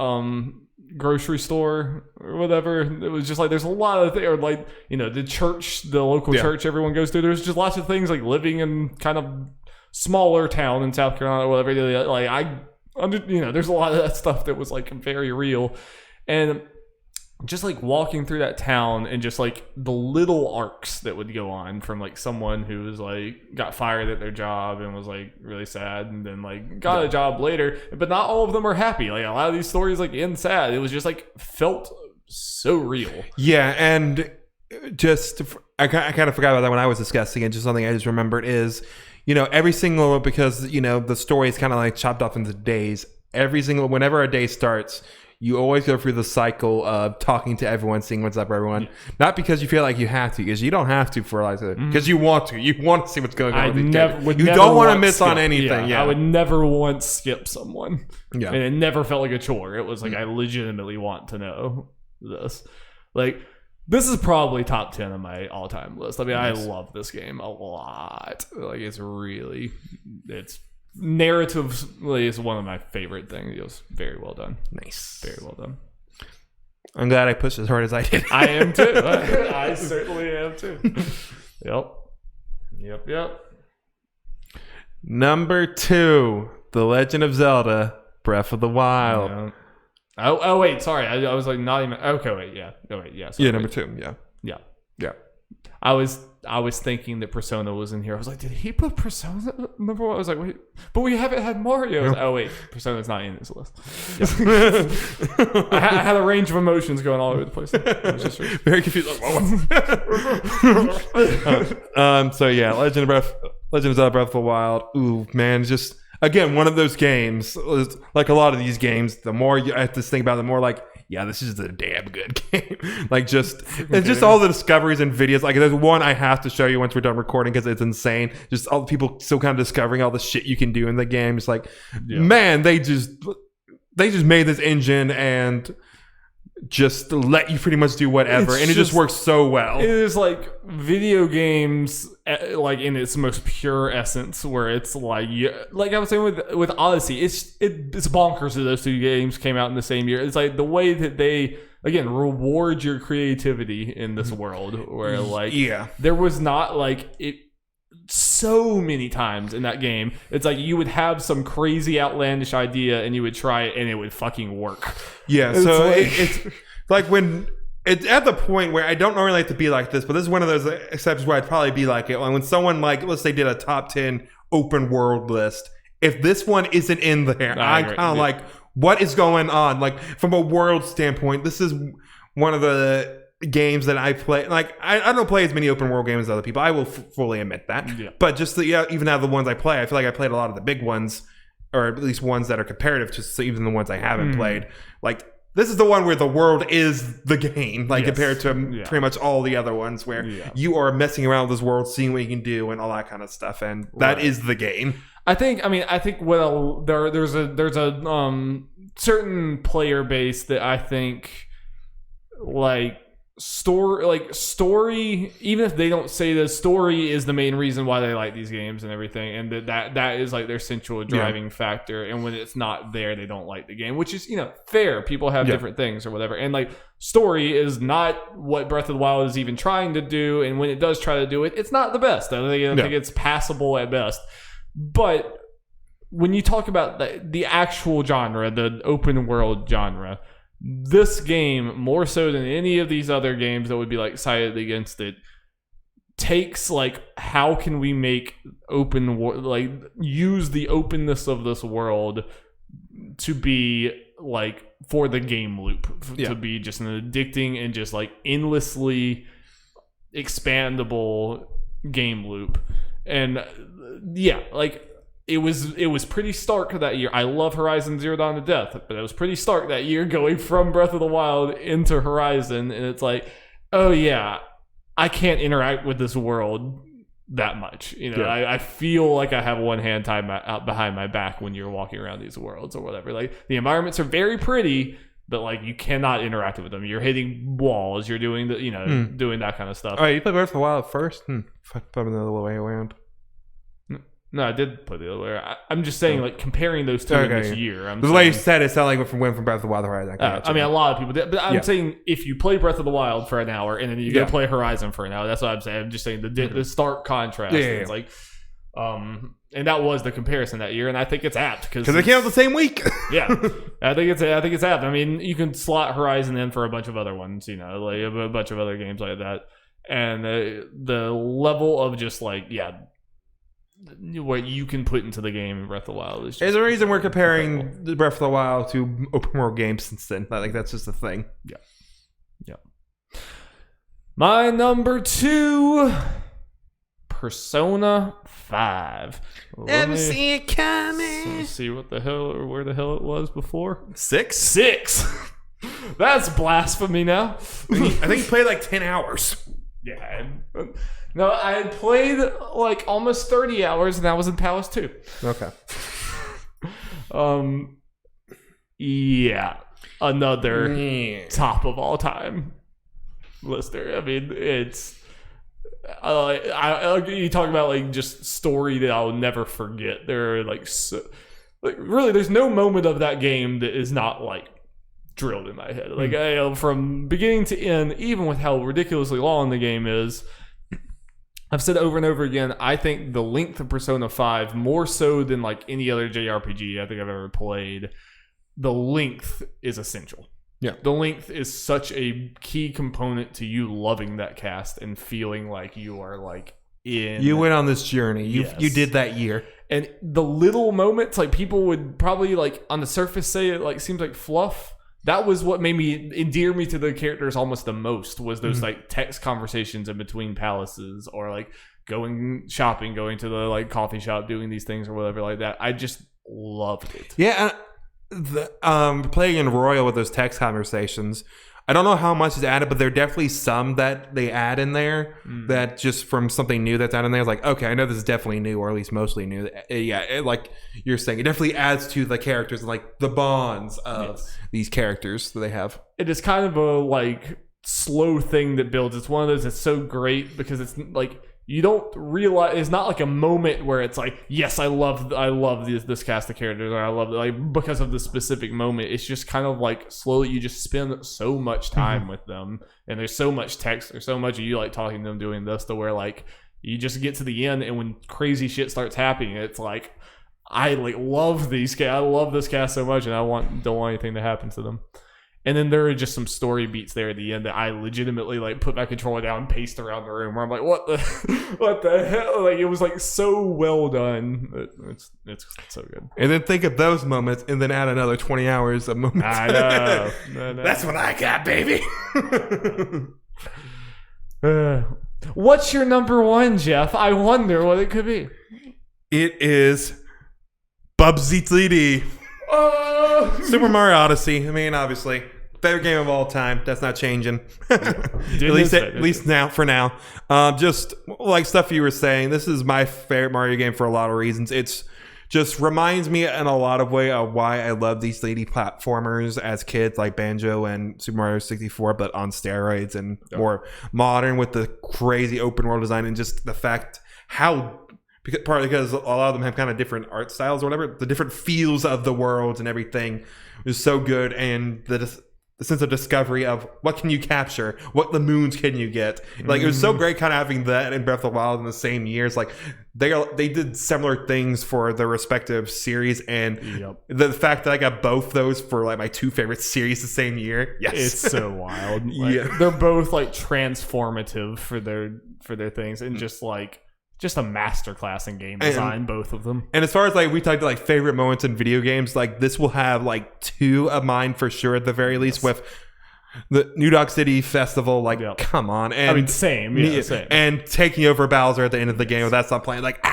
grocery store or whatever. It was just like there's a lot of things, or like the church, the local church everyone goes to. There's just lots of things like living in kind of smaller town in South Carolina or whatever. Like there's a lot of that stuff that was like very real. And just like walking through that town and just like the little arcs that would go on from like someone who was like got fired at their job and was like really sad and then like got a job later, but not all of them are happy. Like a lot of these stories like end sad. It was just like felt so real. Yeah. And just I kind of forgot about that when I was discussing it. Just something I just remembered is every single, because the story is kind of like chopped up into days. Whenever a day starts, you always go through the cycle of talking to everyone, seeing what's up for everyone. Yeah. Not because you feel like you have to, because you don't have to for like because you want to. You want to see what's going on. You don't want to miss on anything. I would never once skip someone. Yeah. And it never felt like a chore. It was like I legitimately want to know this. Like this is probably top 10 on my all-time list. I mean, I love this game a lot. Like it's narratively is one of my favorite things. It was very well done. Nice. Very well done. I'm glad I pushed as hard as I did. I am too. I certainly am too. Yep. Number 2, The Legend of Zelda, Breath of the Wild. Yeah. Oh wait, sorry. I was like not even. Okay, wait, yeah. Oh wait, yeah. Sorry, yeah, number 2. Yeah. I was thinking that Persona was in here. I was like, did he put Persona number 1? I was like, wait, but we haven't had Mario. Oh wait, Persona's not in this list. Yeah. I had a range of emotions going all over the place. I was just very confused. So yeah, Legend of Zelda: Breath of the Wild. Ooh, man, just again one of those games. Like a lot of these games, the more you have to think about, it, the more like. Yeah, this is a damn good game. Like just all the discoveries and videos. Like there's one I have to show you once we're done recording because it's insane. Just all the people still kind of discovering all the shit you can do in the game. It's like, man, they just made this engine and just let you pretty much do whatever, and it just works so well. It is like video games, like in its most pure essence, where it's like I was saying with Odyssey, it's bonkers that those two games came out in the same year. It's like the way that they again reward your creativity in this world, where like there was not like it. So many times in that game, it's like you would have some crazy outlandish idea and you would try it and it would fucking work. Yeah, so it's like when it's at the point where I don't normally like to be like this, but this is one of those exceptions where I'd probably be like it. When someone like, let's say, did a top 10 open world list, if this one isn't in there, I'm kind of like, what is going on? Like, from a world standpoint, this is one of the games that I play. Like, I don't play as many open world games as other people. I will fully admit that. Yeah. But just even out of the ones I play, I feel like I played a lot of the big ones, or at least ones that are comparative to even the ones I haven't played. Like, this is the one where the world is the game, like compared to pretty much all the other ones where you are messing around with this world, seeing what you can do and all that kind of stuff. And that is the game. I think there's a certain player base that I think story, even if they don't say the story is the main reason why they like these games and everything, and that is like their central driving factor, and when it's not there, they don't like the game, which is fair. People have different things or whatever, and like story is not what Breath of the Wild is even trying to do, and when it does try to do it, it's not the best. I think it's passable at best. But when you talk about the actual genre, the open world genre, this game, more so than any of these other games that would be like cited against it, takes like, how can we make use the openness of this world to be like for the game loop, to be just an addicting and just like endlessly expandable game loop. And it was pretty stark that year. I love Horizon Zero Dawn to death, but it was pretty stark that year going from Breath of the Wild into Horizon, and it's like, oh yeah, I can't interact with this world that much. I feel like I have one hand tied out behind my back when you're walking around these worlds or whatever. Like, the environments are very pretty, but like, you cannot interact with them. You're hitting walls. You're doing doing that kind of stuff. All right, you played Breath of the Wild first? Fuck, the other way around. No, I did put the other way. I'm just saying, like, comparing those two in this year. The way you said it sounded like went from Breath of the Wild to Horizon. I mean, a lot of people did. But I'm saying, if you play Breath of the Wild for an hour and then you go play Horizon for an hour, that's what I'm saying. I'm just saying the stark contrast. It's like, and that was the comparison that year, and I think it's apt because they came out the same week. I think it's apt. I mean, you can slot Horizon in for a bunch of other ones, like a bunch of other games like that, and the level of just like what you can put into the game in Breath of the Wild is just there's a reason we're comparing the Breath of the Wild to open world games since then. I think that's just the thing. Yeah. My number 2, Persona 5. Never see it coming. Let's see where the hell it was before. 6. That's blasphemy now. I think you played like 10 hours. Yeah. No, I had played like almost 30 hours, and that was in Palace 2. Okay. Another top of all time lister. I mean, it's you talk about like just story that I'll never forget. There are really, there's no moment of that game that is not like drilled in my head. Like from beginning to end, even with how ridiculously long the game is. I've said over and over again, I think the length of Persona 5, more so than like any other JRPG I think I've ever played, the length is essential. Yeah. The length is such a key component to you loving that cast and feeling like you are like in... You went on this journey. You did that year. And the little moments, like people would probably like on the surface say it like seems like fluff. That was what made me endear me to the characters almost the most, was those like text conversations in between palaces, or like going shopping, going to the like coffee shop, doing these things or whatever like that. I just loved it. Yeah, playing in Royal with those text conversations, I don't know how much is added, but there are definitely some that they add in there that just from something new that's added in there. It's like, okay, I know this is definitely new, or at least mostly new. Like you're saying, it definitely adds to the characters, like the bonds of these characters that they have. It is kind of a like slow thing that builds. It's one of those that's so great because it's like you don't realize, it's not like a moment where it's like, yes, I love this cast of characters, or I love it, like because of the specific moment. It's just kind of like slowly you just spend so much time with them, and there's so much text, there's so much of you like talking to them, doing this, to where like you just get to the end, and when crazy shit starts happening, it's like I like love these guys. I love this cast so much, and don't want anything to happen to them. And then there are just some story beats there at the end that I legitimately like put my controller down and paced around the room where I'm like, what the hell? Like, it was like so well done. It's so good. And then think of those moments and then add another 20 hours of moments. I know. No. That's what I got, baby. What's your number one, Jeff? I wonder what it could be. It is Bubsy 3D. Super Mario Odyssey. I mean, obviously, favorite game of all time. That's not changing. at least now, for now. Just like stuff you were saying, this is my favorite Mario game for a lot of reasons. It's just reminds me in a lot of way of why I love these 3D platformers as kids, like Banjo and Super Mario 64, but on steroids and more modern with the crazy open world design and just the fact how. Partly because a lot of them have kind of different art styles or whatever. The different feels of the worlds and everything is so good. And the sense of discovery of what can you capture? What the moons can you get? Like, it was so great kind of having that in Breath of the Wild in the same years. Like, they did similar things for their respective series. And the fact that I got both those for like my two favorite series the same year. Yes. It's so wild. Like, they're both like transformative for their things and just a masterclass in game design, both of them. And as far as like we talked like favorite moments in video games, like this will have like two of mine for sure at the very least with the New Dog City Festival. Like, come on, and I mean, same. And taking over Bowser at the end of the game without stop playing, like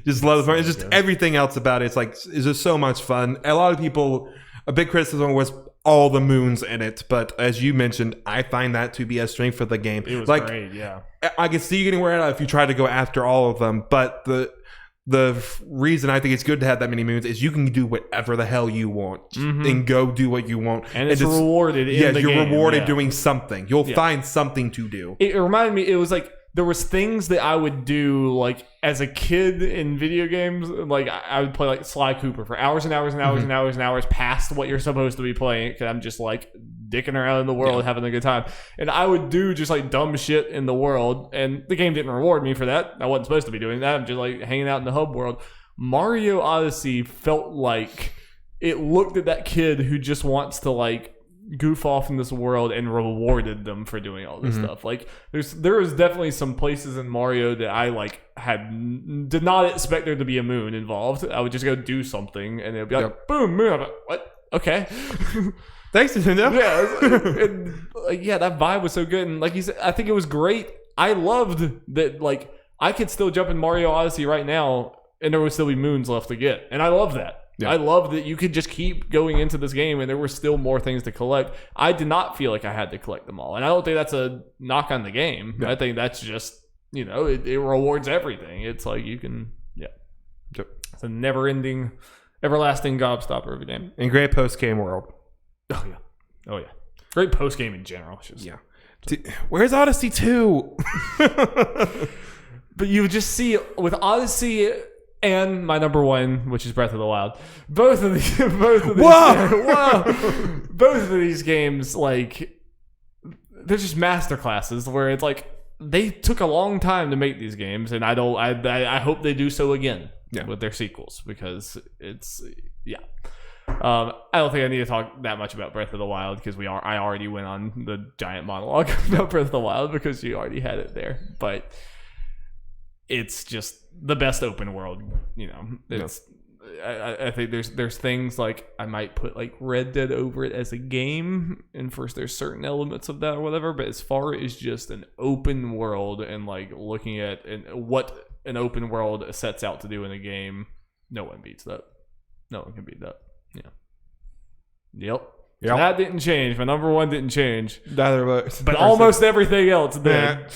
just love it. It's just everything else about it. It's just so much fun. A lot of people, a big criticism was all the moons in it, but as you mentioned, I find that to be a strength of the game. It was great, yeah. I can see you getting weird out if you try to go after all of them, but the reason I think it's good to have that many moons is you can do whatever the hell you want and go do what you want, and it's rewarded. In the you're game. Rewarded doing something. You'll find something to do. It reminded me. It was like there was things that I would do like as a kid in video games. Like I would play like Sly Cooper for hours and hours and hours and hours and hours past what you're supposed to be playing because I'm just like dicking around in the world having a good time. And I would do just like dumb shit in the world, and the game didn't reward me for that. I wasn't supposed to be doing that. I'm just like hanging out in the hub world. Mario Odyssey felt like it looked at that kid who just wants to like goof off in this world and rewarded them for doing all this stuff. Like there was definitely some places in Mario that I like did not expect there to be a moon involved. I would just go do something and it'd be like boom, moon. I'm like, what? Okay. Thanks, Nintendo. Yeah, that vibe was so good. And like you said, I think it was great. I loved that like I could still jump in Mario Odyssey right now and there would still be moons left to get. And I love that. Yeah. I love that you could just keep going into this game and there were still more things to collect. I did not feel like I had to collect them all. And I don't think that's a knock on the game. Yeah. I think that's just, it rewards everything. It's like you can, it's a never-ending, everlasting gobstopper of a game. And great post-game world. Oh, yeah. Great post-game in general. Where's Odyssey 2? But you just see with Odyssey and my number one, which is Breath of the Wild, both of these games, like they're just masterclasses where it's like they took a long time to make these games, and I hope they do so again with their sequels because it's I don't think I need to talk that much about Breath of the Wild because I already went on the giant monologue about Breath of the Wild because you already had it there, but it's just the best open world, it's I think there's things like I might put like Red Dead over it as a game, and first there's certain elements of that or whatever, but as far as just an open world and like looking at what an open world sets out to do in a game, no one beats that. No one can beat that. Yep. So that didn't change. My number one didn't change. Neither of us. But almost everything else did.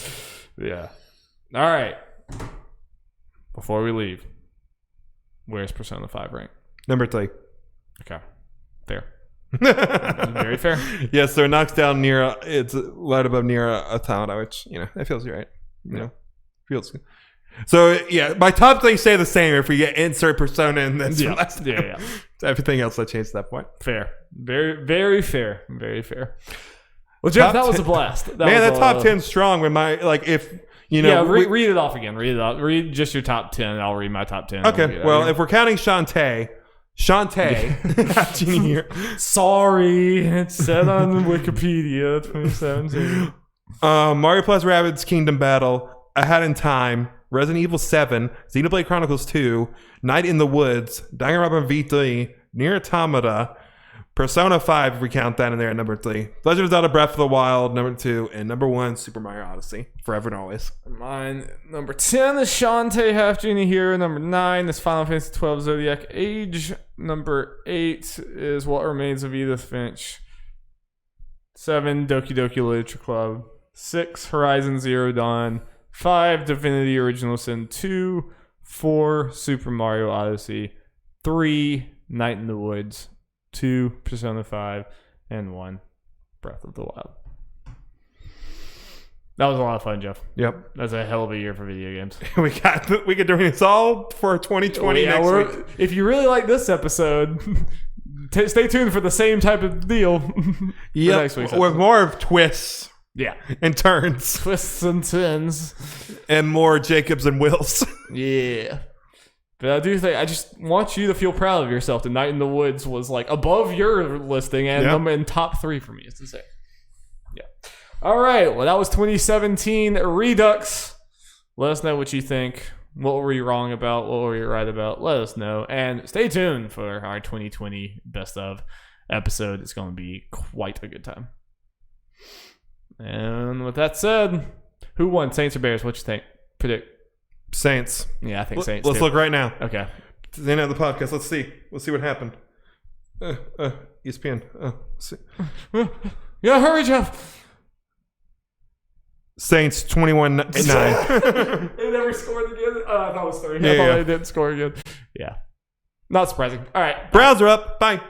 Yeah. All right. Before we leave, where's Persona 5 rank? Number 3. Okay. Fair. Very fair. Yes, so it knocks down Nier. It's right above Nier Automata, which, that feels right. Feels good. So, my top things stay the same if we get insert Persona in this. Yeah. Everything else that changed at that point. Fair. Very, very fair. Very fair. Well, Jeff, that was a blast. That top 10 strong with my, if... read it off again. Read it off. Read just your top 10. I'll read my top 10. Okay. Well, if we're counting Shantae Shantae half genie here. Sorry, it said on Wikipedia 2017. Mario plus Rabbids Kingdom Battle, A Hat in Time, Resident Evil 7, Xenoblade Chronicles 2, Night in the Woods, Danganronpa V3, Nier Automata, Persona 5, if we count that in there at number 3, Legend of Zelda Breath of the Wild, number 2, and number 1, Super Mario Odyssey, forever and always. Mine, number 10 is Shantae Half Genie Hero. Number 9 is Final Fantasy 12 Zodiac Age. Number 8 is What Remains of Edith Finch. 7, Doki Doki Literature Club. 6, Horizon Zero Dawn. 5, Divinity Original Sin 2. 4, Super Mario Odyssey. 3, Night in the Woods. 2, Persona 5. And 1, Breath of the Wild. That was a lot of fun, Jeff. Yep. That's a hell of a year for video games. we could do this all for 2020 next week. If you really like this episode, stay tuned for the same type of deal. Yeah, with more of twists. Yeah. And turns. Twists and turns. And more Jacobs and Wills. Yeah. But I do think, I just want you to feel proud of yourself. The Night in the Woods was like above your listing and in top 3 for me, is to say. Yeah. All right. Well, that was 2017 Redux. Let us know what you think. What were you wrong about? What were you right about? Let us know. And stay tuned for our 2020 Best of episode. It's going to be quite a good time. And with that said, who won? Saints or Bears? What you think? Predict. Saints. Yeah, I think Saints. Let's look right now. Okay. To the end of the podcast. Let's see. Let's see what happened. ESPN. Let's see. Yeah, hurry, Jeff. Saints 21-9. They never scored again. I thought it was 3. Yeah, I thought they didn't score again. Yeah. Not surprising. All right. Browns are up. Bye.